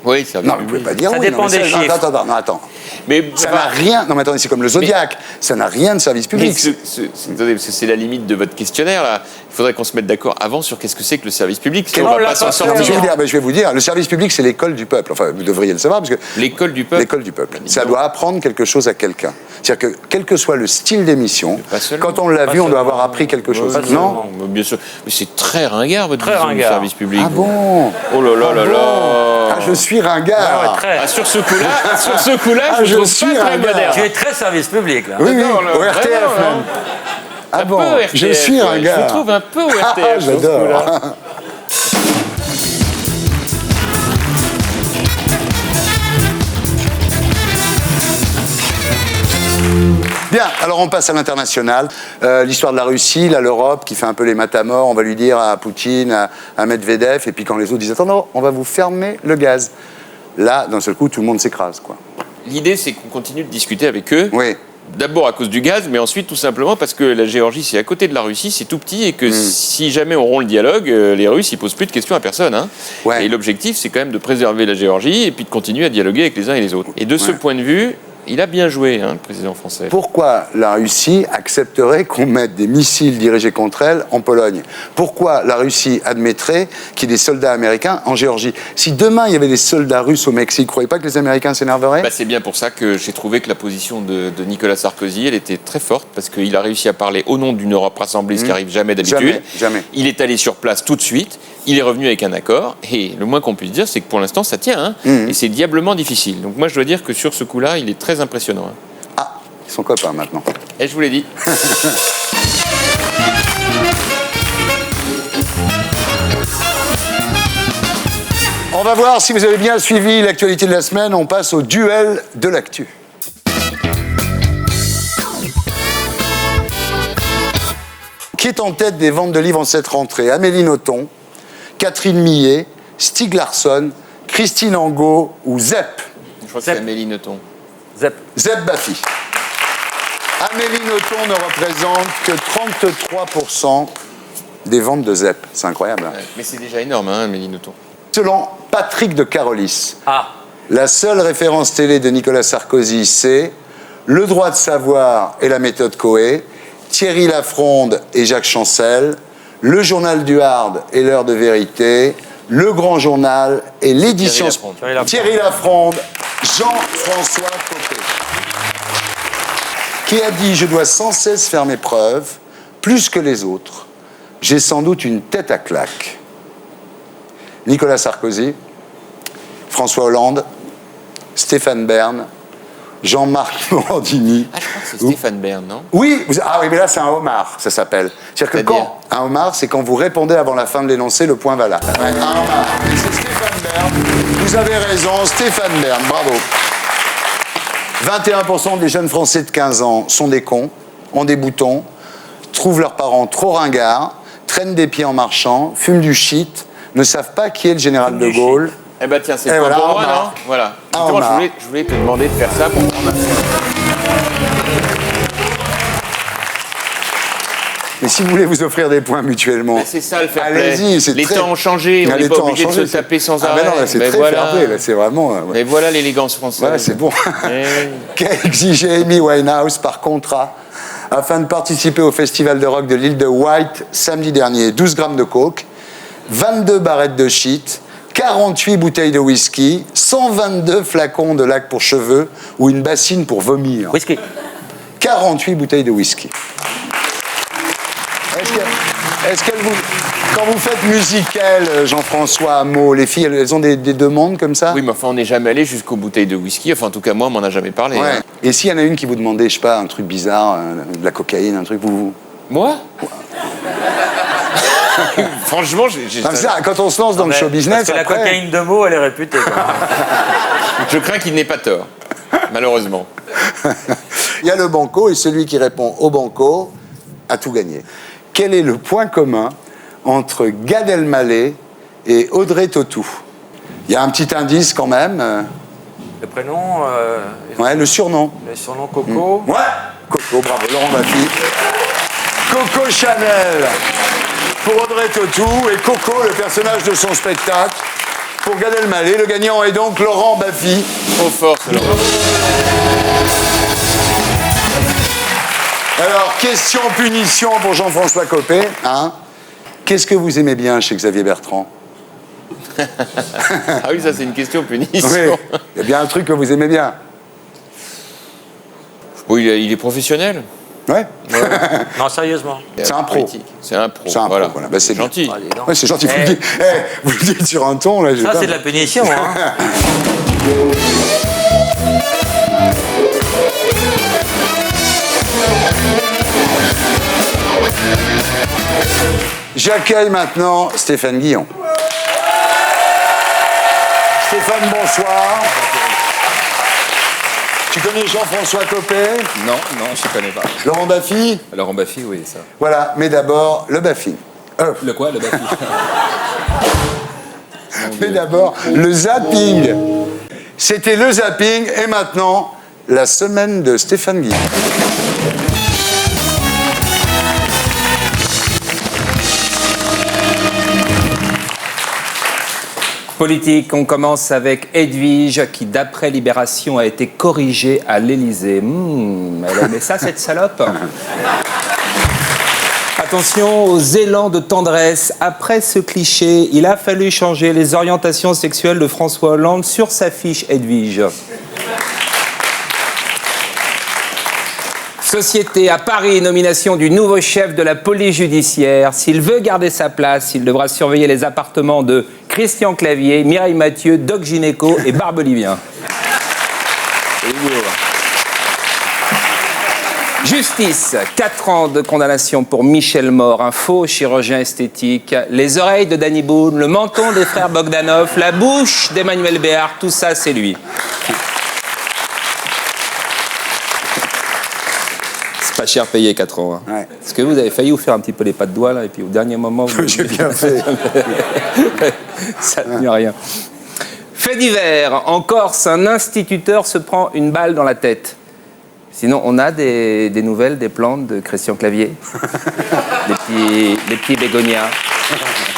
Oui, ça Non, vous pouvez pas dire Ça oui. dépend non, mais des chiffres. Attends. Mais Ça n'a rien. Non, mais attendez, c'est comme le Zodiac. Ça n'a rien de service Mais public. attendez, parce que c'est la limite de votre questionnaire, là. Il faudrait qu'on se mette d'accord avant sur qu'est-ce que c'est que le service public. Sinon, on on va l'a pas s'en pas fait. Non, mais sortir. je vais vous dire, le service public, c'est l'école du peuple. Enfin, vous devriez le savoir, parce que L'école du peuple. l'école du peuple, ça doit apprendre quelque chose à quelqu'un. C'est-à-dire que, quel que soit le style d'émission, Pas seulement. quand on l'a Pas vu, on doit seulement. avoir appris quelque chose. Pas Non seulement. Bien sûr. Mais c'est très ringard, votre Très vision du ringard. service public. Ah bon Oh là là là là. Ah, je suis ringard. Ah ouais, très. Ah, sur ce coup-là, Ah, je je trouve suis pas très ringard. moderne. Tu es très service public, là. Oui, oui, J'adore, là, au RTF vraiment, même. Ah Un bon, peu RTF, je suis ouais. ringard. Je vous trouve un peu au RTF. Ah, sur ce coup-là. j'adore. Bien, alors on passe à l'international. L'histoire de la Russie, là, l'Europe qui fait un peu les matamores. On va lui dire à Poutine, à Medvedev, et puis quand les autres disent « Attends, non, on va vous fermer le gaz ». Là, d'un seul coup, tout le monde s'écrase, quoi. L'idée, c'est qu'on continue de discuter avec eux Oui. D'abord à cause du gaz, mais ensuite tout simplement parce que la Géorgie, c'est à côté de la Russie, c'est tout petit, et que si jamais on rompt le dialogue, les Russes, ils posent plus de questions à personne. Hein. Ouais. Et l'objectif, c'est quand même de préserver la Géorgie et puis de continuer à dialoguer avec les uns et les autres. Et de ce point de vue, il a bien joué, hein, le président français. Pourquoi la Russie accepterait qu'on mette des missiles dirigés contre elle en Pologne? Pourquoi la Russie admettrait qu'il y ait des soldats américains en Géorgie? Si demain il y avait des soldats russes au Mexique, vous ne croyez pas que les Américains s'énerveraient? C'est bien pour ça que j'ai trouvé que la position de Nicolas Sarkozy, elle était très forte, parce qu'il a réussi à parler au nom d'une Europe rassemblée, ce qui n'arrive jamais d'habitude. Jamais. Il est allé sur place tout de suite, il est revenu avec un accord, et le moins qu'on puisse dire, c'est que pour l'instant, ça tient, hein, et c'est diablement difficile. Donc moi, je dois dire que sur ce coup-là, il est très impressionnant. Hein. Ah, ils sont copains maintenant. Et je vous l'ai dit. On va voir si vous avez bien suivi l'actualité de la semaine. On passe au duel de l'actu. Qui est en tête des ventes de livres en cette rentrée? Amélie Nothomb, Catherine Millet, Stieg Larsson, Christine Angot ou Zep? Je crois que c'est Amélie Nothomb. Zep Baffy. Amélie Nothomb ne représente que 33% des ventes de Zep. C'est incroyable. Hein. Mais c'est déjà énorme, hein, Amélie Nothomb. Selon Patrick de Carolis, la seule référence télé de Nicolas Sarkozy, c'est Le droit de savoir et la méthode Coé, Thierry Lafronde et Jacques Chancel, Le journal du Hard et l'heure de vérité, Le grand journal et l'édition... Thierry Lafronde, Jean-François Copé. Qui a dit « Je dois sans cesse faire mes preuves, plus que les autres. J'ai sans doute une tête à claque. » Nicolas Sarkozy, François Hollande, Stéphane Bern, Jean-Marc Morandini. Ah, je crois que c'est Stéphane Bern, non? Oui, mais là c'est un homard, ça s'appelle. C'est-à-dire que un homard, c'est quand vous répondez avant la fin de l'énoncé, le point va là. Un homard. Et c'est Stéphane Bern. Vous avez raison, Stéphane Bern, bravo. 21% des jeunes Français de 15 ans sont des cons, ont des boutons, trouvent leurs parents trop ringards, traînent des pieds en marchant, fument du shit, ne savent pas qui est le général de Gaulle. Eh ben tiens, c'est pour moi, non? Voilà. Justement, je voulais te demander de faire ça pour prendre Mais si vous voulez vous offrir des points mutuellement, c'est ça le fair play. Allez-y, c'est les temps ont changé, on n'est pas obligé de se taper sans arrêt. Non, là, c'est très fair play, là, c'est vraiment... Mais voilà l'élégance française. Voilà, c'est bon. Qu'a exigé Amy Winehouse par contrat afin de participer au festival de rock de l'île de White samedi dernier? 12 grammes de coke, 22 barrettes de shit, 48 bouteilles de whisky, 122 flacons de lac pour cheveux ou une bassine pour vomir. Whisky. 48 bouteilles de whisky. Est-ce que vous, quand vous faites musical, Jean-François Hameau, les filles, elles ont des demandes comme ça? Oui, mais enfin, on n'est jamais allé jusqu'aux bouteilles de whisky. Enfin, en tout cas, moi, on m'en a jamais parlé. Ouais. Hein. Et s'il y en a une qui vous demandait, je sais pas, un truc bizarre, de la cocaïne, un truc, vous... Moi? Franchement, quand on se lance dans le show business, parce que après... la cocaïne de mots, elle est réputée. Je crains qu'il n'ait pas tort, malheureusement. Il y a le banco et celui qui répond au banco a tout gagné. Quel est le point commun entre Gad Elmaleh et Audrey Tautou? Il y a un petit indice quand même. Le prénom ouais, le surnom. Le surnom Coco. Ouais, Coco, bravo, Laurent Baffy. Coco Chanel pour Audrey Tautou et Coco, le personnage de son spectacle, pour Gad Elmaleh. Le gagnant est donc Laurent Baffy. Trop fort, ce Laurent. Alors, question-punition pour Jean-François Copé. Hein? Qu'est-ce que vous aimez bien chez Xavier Bertrand? Ah oui, ça c'est une question-punition. Oui, il y a bien un truc que vous aimez bien. Oui, il est professionnel. Ouais. Non, sérieusement. C'est un pro. C'est un pro. C'est un voilà. pro, voilà. Bah, c'est gentil. Ouais, c'est gentil. Vous le dites sur un ton. Là, ça, c'est de la punition. Hein. J'accueille maintenant Stéphane Guillon. Stéphane, bonsoir. Tu connais Jean-François Copé? Non, je ne connais pas. Laurent Baffy? Laurent Baffy, oui, ça. Voilà, mais d'abord, le Baffy. Le quoi, le Baffy? Mais d'abord, le zapping. C'était le zapping, et maintenant, la semaine de Stéphane Guillon. Politique, on commence avec Edwige, qui, d'après Libération, a été corrigée à l'Élysée. Elle aimait ça, cette salope. Attention aux élans de tendresse. Après ce cliché, il a fallu changer les orientations sexuelles de François Hollande sur sa fiche Edwige. Société à Paris, nomination du nouveau chef de la police judiciaire. S'il veut garder sa place, il devra surveiller les appartements de Christian Clavier, Mireille Mathieu, Doc Gynéco et Barbelivien. Justice, 4 ans de condamnation pour Michel Maure, un faux chirurgien esthétique, les oreilles de Danny Boone, le menton des frères Bogdanov, la bouche d'Emmanuel Béard, tout ça c'est lui. C'est pas cher payé 4 ans. Hein. Ouais. Parce que vous avez failli vous faire un petit peu les pas de doigts là, et puis au dernier moment... J'ai bien fait. Ça ne tient rien. Fait divers, en Corse, un instituteur se prend une balle dans la tête. Sinon, on a des nouvelles, des plantes de Christian Clavier. des petits bégonias.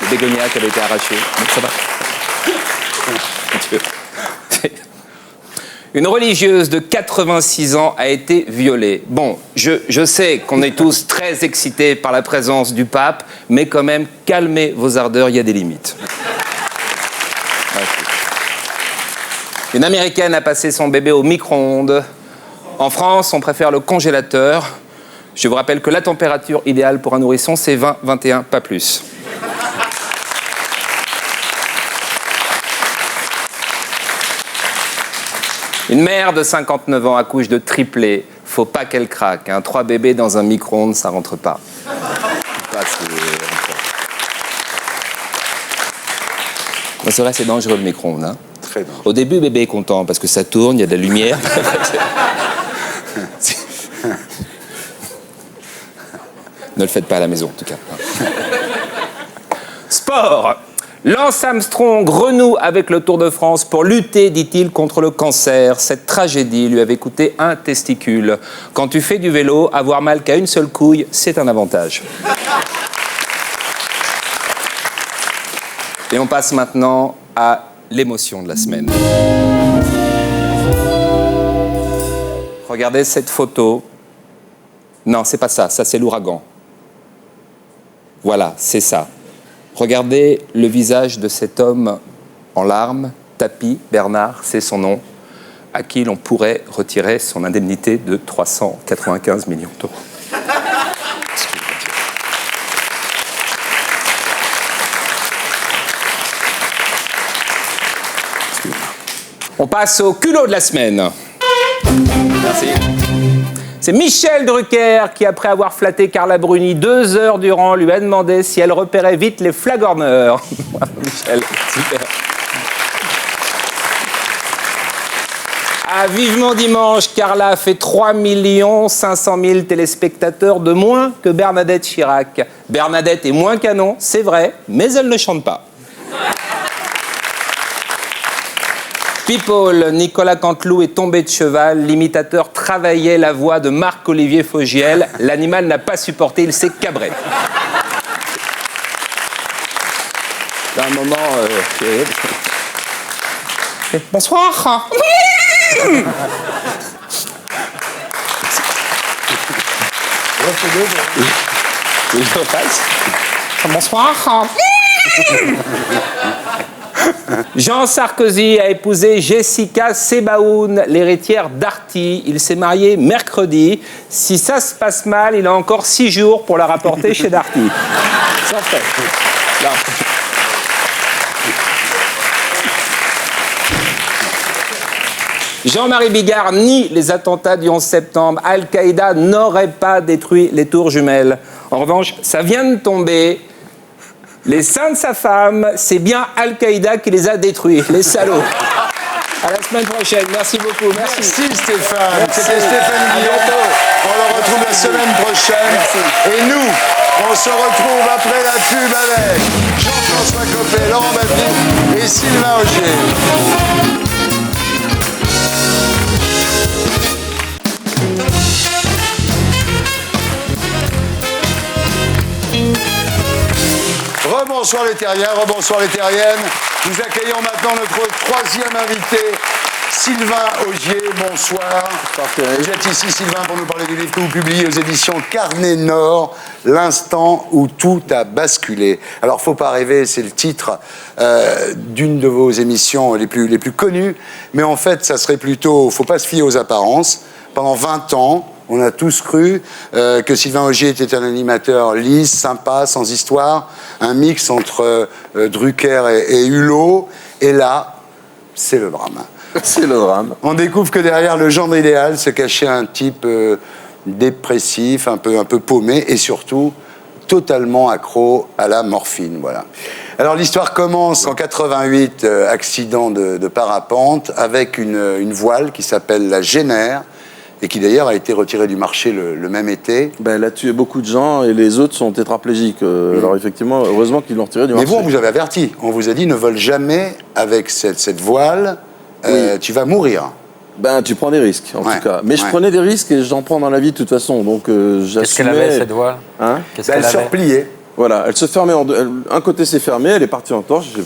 Des bégonias qui avaient été arrachés. Donc ça va. Une religieuse de 86 ans a été violée. Bon, je sais qu'on est tous très excités par la présence du pape, mais quand même, calmez vos ardeurs, il y a des limites. Une Américaine a passé son bébé au micro-ondes. En France, on préfère le congélateur. Je vous rappelle que la température idéale pour un nourrisson, c'est 20-21, pas plus. Une mère de 59 ans accouche de triplés. Faut pas qu'elle craque. Hein. 3 bébés dans un micro-ondes, ça rentre pas. C'est vrai, c'est dangereux le micro-ondes. Hein. Très dangereux. Au début, bébé est content parce que ça tourne, il y a de la lumière. Ne le faites pas à la maison, en tout cas. Sport. Lance Armstrong renoue avec le Tour de France pour lutter, dit-il, contre le cancer. Cette tragédie lui avait coûté un testicule. Quand tu fais du vélo, avoir mal qu'à une seule couille, c'est un avantage. Et on passe maintenant à l'émotion de la semaine. Regardez cette photo. Non, c'est pas ça. Ça, c'est l'ouragan. Voilà, c'est ça. Regardez le visage de cet homme en larmes. Tapi Bernard, c'est son nom, à qui l'on pourrait retirer son indemnité de 395 millions d'euros. On passe au culot de la semaine. Merci. C'est Michel Drucker qui, après avoir flatté Carla Bruni 2 heures durant, lui a demandé si elle repérait vite les flagorneurs. Michel, super. Ah, vivement dimanche, Carla a fait 3 500 000 téléspectateurs de moins que Bernadette Chirac. Bernadette est moins canon, c'est vrai, mais elle ne chante pas. People, Nicolas Canteloup est tombé de cheval. L'imitateur travaillait la voix de Marc-Olivier Fogiel. L'animal n'a pas supporté, il s'est cabré. Dans un moment... Bonsoir. Bonsoir. Jean Sarkozy a épousé Jessica Sebaoun, l'héritière d'Arty. Il s'est marié mercredi. Si ça se passe mal, il a encore 6 jours pour la rapporter chez Darty. Sans fait. Non. Jean-Marie Bigard nie les attentats du 11 septembre. Al-Qaïda n'aurait pas détruit les tours jumelles. En revanche, ça vient de tomber. Les seins de sa femme, c'est bien Al-Qaïda qui les a détruits, les salauds. À la semaine prochaine. Merci beaucoup. Merci Stéphane. C'était Stéphane Guillon. On le retrouve la semaine prochaine. Merci. Et nous, on se retrouve après la pub avec Jean-François Copé, Laurent Baffie et Sylvain Augier. Rebonsoir. Rebonsoir les terriens, rebonsoir les terriennes. Nous accueillons maintenant notre troisième invité, Sylvain Augier. Bonsoir. Vous êtes ici, Sylvain, pour nous parler du livre que vous publiez aux éditions Carnet Nord, L'instant où tout a basculé. Alors, faut pas rêver, c'est le titre d'une de vos émissions les plus connues, mais en fait, ça serait plutôt, faut pas se fier aux apparences. Pendant 20 ans, on a tous cru que Sylvain Augier était un animateur lisse, sympa, sans histoire, un mix entre Drucker et Hulot. Et là, c'est le drame. C'est le drame. On découvre que derrière le genre idéal se cachait un type dépressif, un peu paumé, et surtout totalement accro à la morphine. Voilà. Alors l'histoire commence en 88, accident de parapente, avec une voile qui s'appelle la Génère, et qui d'ailleurs a été retirée du marché le même été. Ben, elle a tué beaucoup de gens et les autres sont tétraplégiques. Alors effectivement, heureusement qu'ils l'ont retirée du marché. Mais vous, on vous avait averti. On vous a dit, ne vole jamais avec cette voile, tu vas mourir. Ben, tu prends des risques, en tout cas. Mais je prenais des risques et j'en prends dans la vie de toute façon. Donc j'assumais... Qu'est-ce qu'elle avait, cette voile? Elle se repliait. Voilà, elle se fermait un côté s'est fermé, elle est partie en torche, j'ai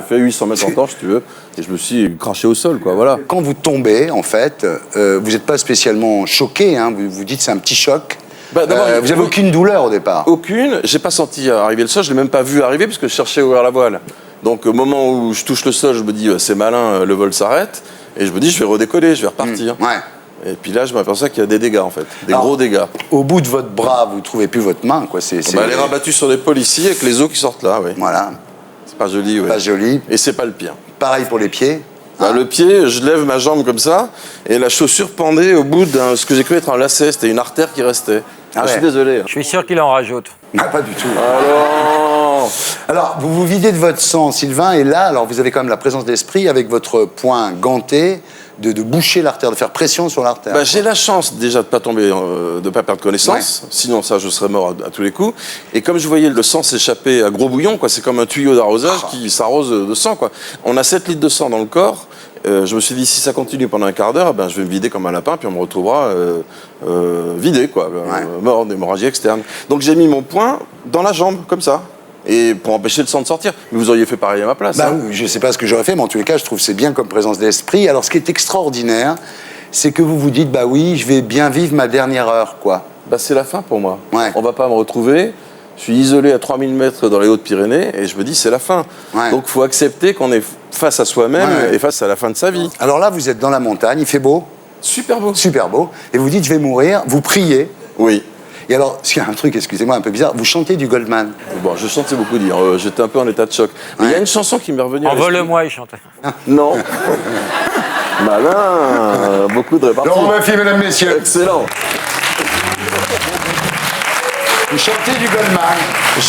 fait 800 mètres en torche, si tu veux, et je me suis craché au sol, quoi, voilà. Quand vous tombez, en fait, vous n'êtes pas spécialement choqué, hein, vous dites c'est un petit choc. Vous n'avez aucune douleur au départ? Aucune, j'ai pas senti arriver le sol, je l'ai même pas vu arriver puisque je cherchais à ouvrir la voile. Donc au moment où je touche le sol, je me dis c'est malin, le vol s'arrête, et je me dis je vais redécoller, je vais repartir. Et puis là, je m'aperçois qu'il y a des dégâts, en fait. Gros dégâts. Au bout de votre bras, vous ne trouvez plus votre main, quoi. Elle est rabattue sur l'épaule ici, avec les os qui sortent là, oui. Voilà. C'est pas joli, oui. Pas joli. Et c'est pas le pire. Pareil pour les pieds. Le pied, je lève ma jambe comme ça, et la chaussure pendait au bout d'un ce que j'ai cru être un lacet. C'était une artère qui restait. Je suis désolé. Je suis sûr qu'il en rajoute. Pas du tout. Alors, vous vous videz de votre sang, Sylvain, et là, alors vous avez quand même la présence d'esprit avec votre poing ganté de boucher l'artère, de faire pression sur l'artère. J'ai la chance déjà de pas tomber, de pas perdre connaissance. Sinon, ça, je serais mort à tous les coups. Et comme je voyais le sang s'échapper à gros bouillon, quoi, c'est comme un tuyau d'arrosage qui s'arrose de sang, quoi. On a 7 litres de sang dans le corps. Je me suis dit, si ça continue pendant un quart d'heure, je vais me vider comme un lapin, puis on me retrouvera vidé, quoi, mort d'hémorragie externe. Donc j'ai mis mon poing dans la jambe, comme ça. Et pour empêcher le sang de sortir. Mais vous auriez fait pareil à ma place. Je ne sais pas ce que j'aurais fait, mais en tous les cas, je trouve que c'est bien comme présence d'esprit. Alors, ce qui est extraordinaire, c'est que vous vous dites, oui, je vais bien vivre ma dernière heure, quoi. C'est la fin pour moi. On va pas me retrouver. Je suis isolé à 3000 mètres dans les Hautes-Pyrénées et je me dis, c'est la fin. Donc, il faut accepter qu'on est face à soi-même et face à la fin de sa vie. Alors là, vous êtes dans la montagne, il fait beau. Super beau. Super beau. Et vous dites, je vais mourir. Vous priez. Oui. Et alors, s'il y a un truc, excusez-moi, un peu bizarre, vous chantez du Goldman. Bon, je chantais beaucoup dire, j'étais un peu en état de choc. Mais il y a une chanson qui m'est revenue. Envole-moi, il chantait. Non. Malin, beaucoup de réparties. Laurent Baffie, mesdames, messieurs. Excellent. Vous chantez du Goldman.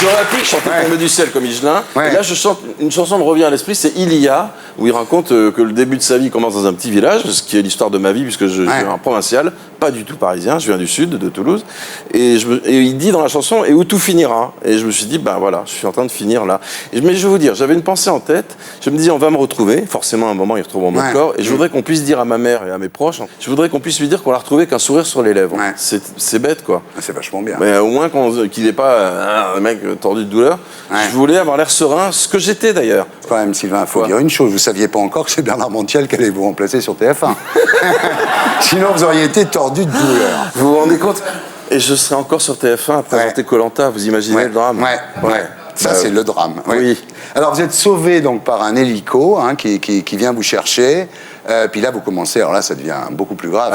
J'aurais pu chanter Tombé du ciel comme Higelin. Et là, je chante, une chanson me revient à l'esprit, c'est Il y a, où il raconte que le début de sa vie commence dans un petit village, ce qui est l'histoire de ma vie, puisque je suis un provincial, pas du tout parisien, je viens du sud, de Toulouse. Et il dit dans la chanson, et où tout finira. Et je me suis dit, voilà, je suis en train de finir là. Mais je vais vous dire, j'avais une pensée en tête, je me disais, on va me retrouver, forcément à un moment, ils retrouveront mon corps, et je voudrais qu'on puisse dire à ma mère et à mes proches, je voudrais qu'on puisse lui dire qu'on l'a retrouvé qu'un sourire sur les lèvres. C'est bête, quoi. C'est vachement bien. Mais au moins qu'il n'ait pas un mec tordu de douleur. Je voulais avoir l'air serein, ce que j'étais d'ailleurs. Quand même, Sylvain, il faut dire une chose, vous ne saviez pas encore que c'est Bernard Montiel qui allait vous remplacer sur TF1. Sinon, vous auriez été tordu de douleur. Vous vous rendez compte? Et je serais encore sur TF1 à présenter Koh-Lanta, vous imaginez le drame? Ça, c'est le drame. Oui. Alors, vous êtes sauvé donc, par un hélico qui vient vous chercher. Puis là, vous commencez, alors là, ça devient beaucoup plus grave.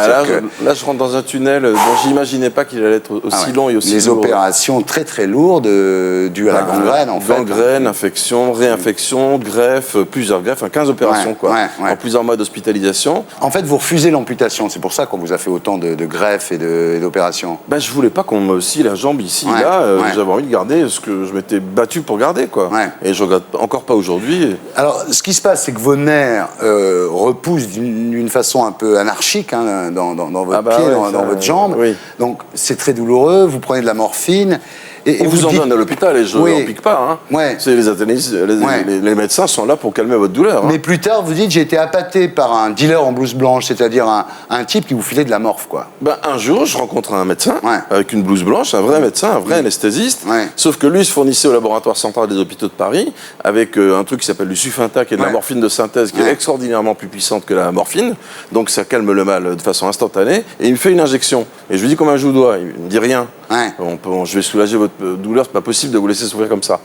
Là, je rentre dans un tunnel dont j'imaginais pas qu'il allait être aussi long et aussi lourd. Les opérations très très lourdes dues à la gangrène, en fait. Gangrène, infection, réinfection, greffe, plusieurs greffes, 15 opérations, quoi. En plusieurs mois d'hospitalisation. En fait, vous refusez l'amputation, c'est pour ça qu'on vous a fait autant de greffes et d'opérations. Je voulais pas qu'on me scie la jambe ici, là. J'avais envie de garder ce que je m'étais battu pour garder, quoi. Et je regrette encore pas aujourd'hui. Alors, ce qui se passe, c'est que vos nerfs repoussent d'une façon un peu anarchique dans votre pied, dans votre jambe. Donc c'est très douloureux, vous prenez de la morphine Et on vous en donne à l'hôpital et je n'en pique pas. Hein. Ouais. C'est les médecins sont là pour calmer votre douleur. Mais plus tard, vous dites, j'ai été appâté par un dealer en blouse blanche, c'est-à-dire un type qui vous filait de la morphe, quoi. Ben, un jour, je rencontre un médecin avec une blouse blanche, un vrai médecin, un vrai anesthésiste. Sauf que lui se fournissait au laboratoire central des hôpitaux de Paris avec un truc qui s'appelle du Sufinta, qui est de la morphine de synthèse, qui est extraordinairement plus puissante que la morphine. Donc ça calme le mal de façon instantanée. Et il me fait une injection. Et je lui dis combien je vous dois. Il me dit rien. Je vais soulager votre douleur, c'est pas possible de vous laisser souffrir comme ça.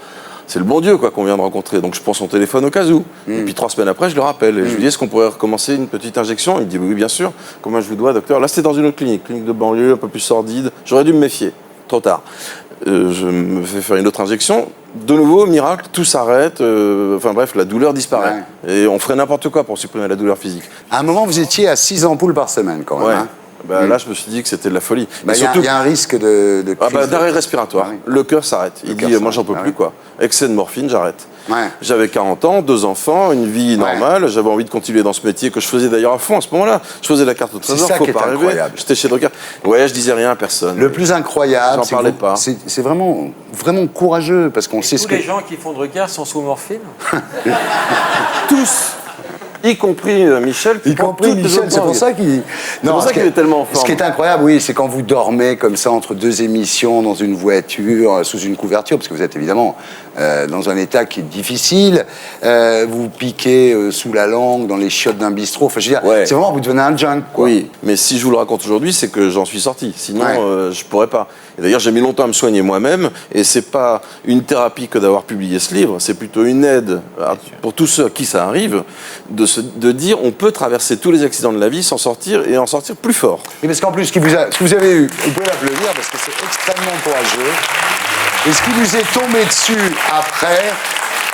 C'est le bon Dieu quoi qu'on vient de rencontrer. Donc je prends son téléphone au cas où. Et puis 3 semaines après, je le rappelle. Et je lui dis est-ce qu'on pourrait recommencer une petite injection? Il me dit oui, bien sûr. Combien je vous dois, docteur? Là, c'était dans une autre clinique de banlieue, un peu plus sordide. J'aurais dû me méfier. Trop tard. Je me fais faire une autre injection. De nouveau, miracle, tout s'arrête. Enfin bref, la douleur disparaît. Et on ferait n'importe quoi pour supprimer la douleur physique. À un moment, vous étiez à 6 ampoules par semaine, quand même. Hein. Là, je me suis dit que c'était de la folie. Il y a un risque de crise d'arrêt respiratoire. Le cœur s'arrête. Il dit, moi, j'en peux plus, quoi. Excès de morphine, j'arrête. J'avais 40 ans, 2 enfants, une vie normale. J'avais envie de continuer dans ce métier que je faisais d'ailleurs à fond à ce moment-là. Je faisais la carte au trésor, faut pas rêver. J'étais chez Drucker. Ouais, je disais rien à personne. Le plus incroyable, j'en parlais pas. C'est vraiment courageux parce qu'on sait ce que... Tous les gens qui font Drucker sont sous morphine. Tous. Y compris Michel. Y compris Michel, c'est pour ça qu'il... C'est pour ça qu'il est tellement fort. Ce qui est incroyable, oui, c'est quand vous dormez comme ça entre 2 émissions dans une voiture, sous une couverture, parce que vous êtes évidemment dans un état qui est difficile, vous piquez sous la langue dans les chiottes d'un bistrot, enfin je veux dire, c'est vraiment, vous devenez un junk, quoi. Oui, mais si je vous le raconte aujourd'hui, c'est que j'en suis sorti, sinon je pourrais pas. Et d'ailleurs, j'ai mis longtemps à me soigner moi-même, et c'est pas une thérapie que d'avoir publié ce livre, c'est plutôt une aide pour tous ceux à qui ça arrive, de dire on peut traverser tous les accidents de la vie, s'en sortir et en sortir plus fort. Et parce qu'en plus, ce que vous avez eu, vous pouvez l'applaudir parce que c'est extrêmement courageux. Et ce qui vous est tombé dessus après,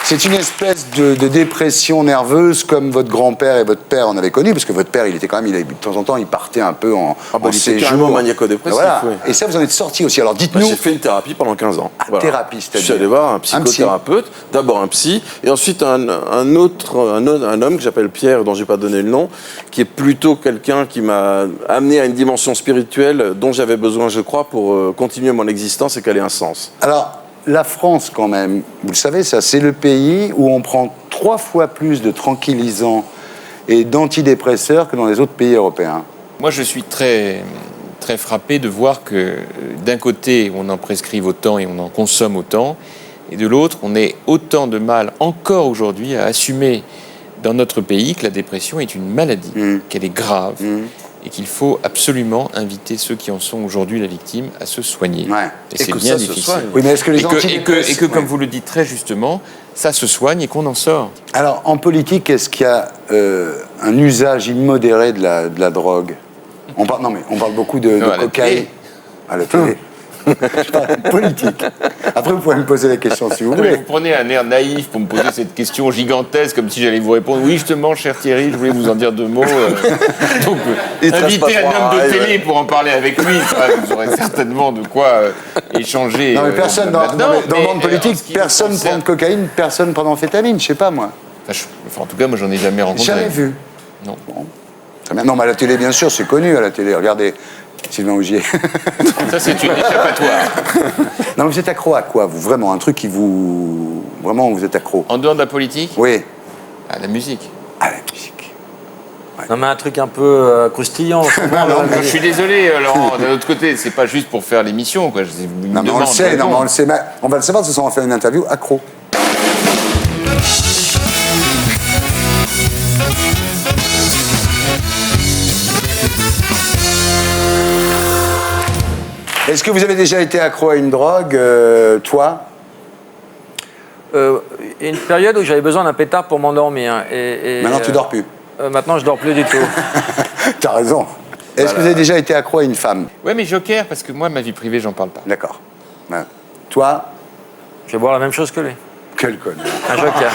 c'est une espèce de dépression nerveuse comme votre grand-père et votre père en avaient connu, parce que votre père, il était quand même, de temps en temps, il partait un peu en séjour. Carrément maniaco-dépressif. Voilà. Et ça, vous en êtes sorti aussi. Alors dites-nous. J'ai fait une thérapie pendant 15 ans. Thérapie, c'est-à-dire. Je suis allé voir un psychothérapeute, d'abord un psy, et ensuite un homme que j'appelle Pierre, dont j'ai pas donné le nom, qui est plutôt quelqu'un qui m'a amené à une dimension spirituelle dont j'avais besoin, je crois, pour continuer mon existence et qu'elle ait un sens. Alors, la France, quand même, vous le savez, ça, c'est le pays où on prend 3 fois plus de tranquillisants et d'antidépresseurs que dans les autres pays européens. Moi, je suis très, très frappé de voir que d'un côté, on en prescrive autant et on en consomme autant, et de l'autre, on ait autant de mal encore aujourd'hui à assumer dans notre pays que la dépression est une maladie, qu'elle est grave. Et qu'il faut absolument inviter ceux qui en sont aujourd'hui la victime à se soigner. Et c'est bien difficile. Oui, mais est-ce que les et que comme vous le dites très justement, ça se soigne et qu'on en sort. Alors, en politique, est-ce qu'il y a un usage immodéré de la drogue? On parle beaucoup de cocaïne. À la télé. Je parle de politique. Après, vous pouvez me poser la question si vous voulez. Vous prenez un air naïf pour me poser cette question gigantesque, comme si j'allais vous répondre. Oui, justement, cher Thierry, je voulais vous en dire 2 mots. Donc, inviter un homme de télé pour en parler avec lui, vous aurez certainement de quoi échanger. Non, mais personne, dans le monde politique, personne prend de cocaïne, personne prend d'amphétamine, je sais pas, moi. En tout cas, moi, j'en ai jamais rencontré. Jamais vu. Non. Bon. Très bien. Non, mais à la télé, bien sûr, c'est connu à la télé. Regardez. Sylvain Augier. Ça, c'est une échappatoire. Non, mais vous êtes accro à quoi, vous? Vraiment, un truc qui vous... Vraiment, vous êtes accro. En dehors de la politique? Oui. À la musique. À la musique. Ouais. Non, mais un truc un peu croustillant. Je suis désolé, Laurent. D'un autre côté, c'est pas juste pour faire l'émission, quoi. Non, mais on le sait, on le sait. On va le savoir, de toute façon, on va faire une interview accro. Est-ce que vous avez déjà été accro à une drogue, toi? Une période où j'avais besoin d'un pétard pour m'endormir. Maintenant, tu dors plus? Maintenant, je dors plus du tout. T'as raison. Est-ce que vous avez déjà été accro à une femme? Ouais, mais joker, parce que moi, ma vie privée, j'en parle pas. D'accord. Ouais. Toi? Je vais boire la même chose que lui. Quel connard. Un joker.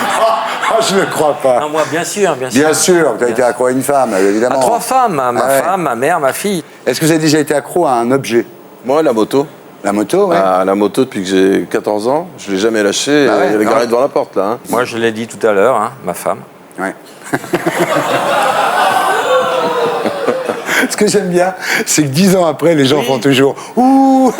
Je ne crois pas. Non, moi, bien sûr. Bien sûr, tu as été accro à une femme, évidemment. À 3 femmes, ma femme, ma mère, ma fille. Est-ce que vous avez déjà été accro à un objet? Moi, la moto. La moto, oui. La moto, depuis que j'ai 14 ans, je ne l'ai jamais lâchée. Elle est garée devant la porte, là. Hein. Moi, je l'ai dit tout à l'heure, ma femme. Ouais. Parce que j'aime bien, c'est que 10 ans après, les gens font toujours « Ouh !»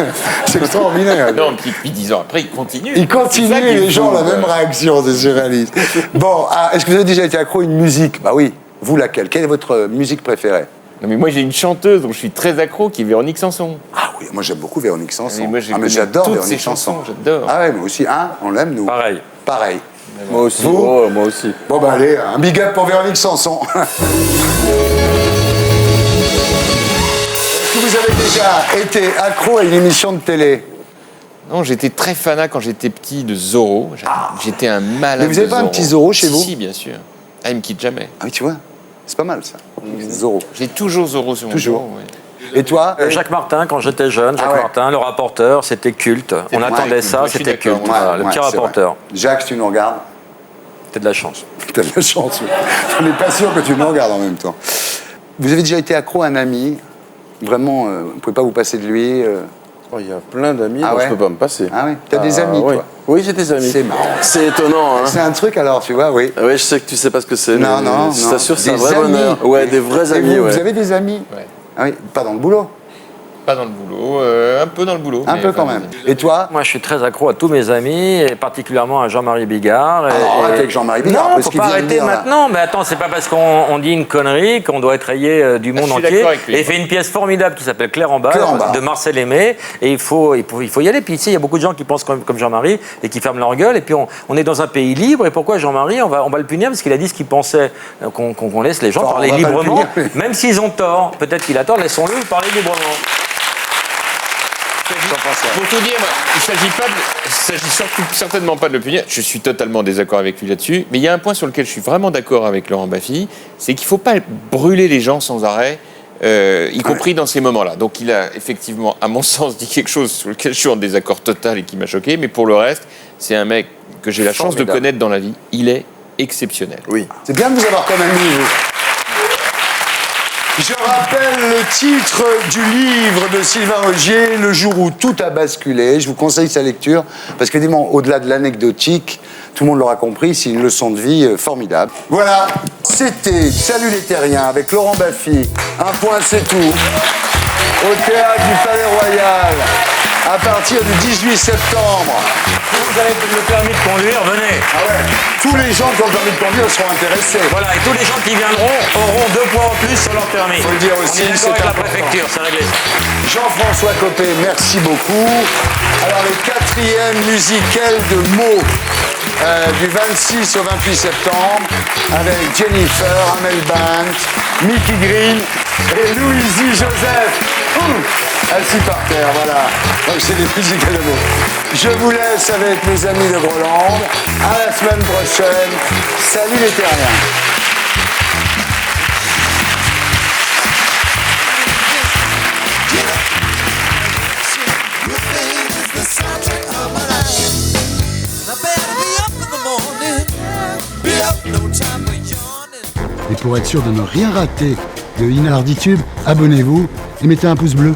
C'est extraordinaire. Non, puis 10 ans après, ils continuent. Ils continuent, les gens ont la même réaction, c'est surréaliste. Bon, est-ce que vous avez déjà été accro à une musique? Bah oui. Vous, laquelle? Quelle est votre musique préférée? Non, mais moi, j'ai une chanteuse dont je suis très accro, qui est Véronique Sanson. Ah oui, moi j'aime beaucoup Véronique Sanson. Mais j'adore toutes Véronique ses Sanson. chansons, j'adore. Ah ouais, moi aussi. On l'aime, nous. Pareil. Moi aussi. Vous Oh, moi aussi. Bon, bah allez, un big up pour Véronique Sanson. Est-ce que vous avez déjà été accro à une émission de télé? Non, j'étais très fanat quand j'étais petit de Zorro. J'étais un malade. Mais vous n'avez pas un petit Zorro chez vous? Si, bien sûr. Ah, il me quitte jamais. Ah oui, tu vois, c'est pas mal ça. Zorro. J'ai toujours Zorro sur mon bureau, ouais. Et toi? Jacques Martin, quand j'étais jeune, Jacques Martin, le rapporteur, c'était culte. On attendait ça, c'était culte. Voilà, le petit rapporteur. Jacques, tu nous regardes? T'as de la chance. T'as de la chance, oui. On n'est pas sûr que tu nous regardes en même temps. Vous avez déjà été accro à un ami? Vraiment, vous ne pouvez pas vous passer de lui Il y a plein d'amis, Ah moi, ouais? je peux pas me passer. Ah oui? T'as des amis, oui. toi? Oui, j'ai des amis. C'est marrant. C'est étonnant, hein. C'est un truc alors, tu vois, oui. Oui, je sais que tu sais pas ce que c'est. Non, non, je t'assure, c'est un Des vrai amis. bonheur. Ouais, des vrais Et amis, vous, ouais. vous avez des amis? Ouais. Ah oui, pas dans le boulot? Pas dans le boulot, un peu dans le boulot. Un peu quand même. Et toi? Moi, je suis très accro à tous mes amis, et particulièrement à Jean-Marie Bigard. Arrête avec Jean-Marie Bigard. Non, faut pas arrêter maintenant. Mais attends, c'est pas parce qu'on dit une connerie qu'on doit être rayé du monde entier. Et il fait une pièce formidable qui s'appelle Claire en bas, de Marcel Aimé. Et il faut y aller. Puis ici, il y a beaucoup de gens qui pensent comme Jean-Marie et qui ferment leur gueule. Et puis on est dans un pays libre. Et pourquoi Jean-Marie, on va le punir parce qu'il a dit ce qu'il pensait, qu'on laisse les gens parler librement, même s'ils ont tort. Peut-être qu'il a tort, laissons-le parler librement. Pour tout dire, il ne s'agit certainement pas de le punir. Je suis totalement désaccord avec lui là-dessus. Mais il y a un point sur lequel je suis vraiment d'accord avec Laurent Baffy, c'est qu'il ne faut pas brûler les gens sans arrêt, y compris dans ces moments-là. Donc il a effectivement, à mon sens, dit quelque chose sur lequel je suis en désaccord total et qui m'a choqué. Mais pour le reste, c'est un mec que j'ai la chance de connaître dans la vie. Il est exceptionnel. Oui. C'est bien de vous avoir comme ami, vous. Je rappelle le titre du livre de Sylvain Augier, Le jour où tout a basculé. Je vous conseille sa lecture, parce qu'évidemment, au-delà de l'anecdotique, tout le monde l'aura compris, c'est une leçon de vie formidable. Voilà, c'était Salut les Terriens avec Laurent Baffy. Un point, c'est tout. Au théâtre du Palais Royal, à partir du 18 septembre. Vous avez le permis de conduire, venez. Ah ouais. Tous les gens qui ont le permis de conduire seront intéressés. Voilà, et tous les gens qui viendront auront 2 points en plus sur leur permis. Il faut le dire aussi, c'est avec la préfecture, c'est réglé. Jean-François Copé, merci beaucoup. Alors, le 4e musical de mots du 26 au 28 septembre avec Jennifer, Amel Bent, Mickey Green et Louisie Joseph. Assis par terre, voilà. Donc c'est des musicals de mots. Je vous laisse avec mes amis de Groland. À la semaine prochaine. Salut les Terriens. Et pour être sûr de ne rien rater de Inarditube, abonnez-vous et mettez un pouce bleu.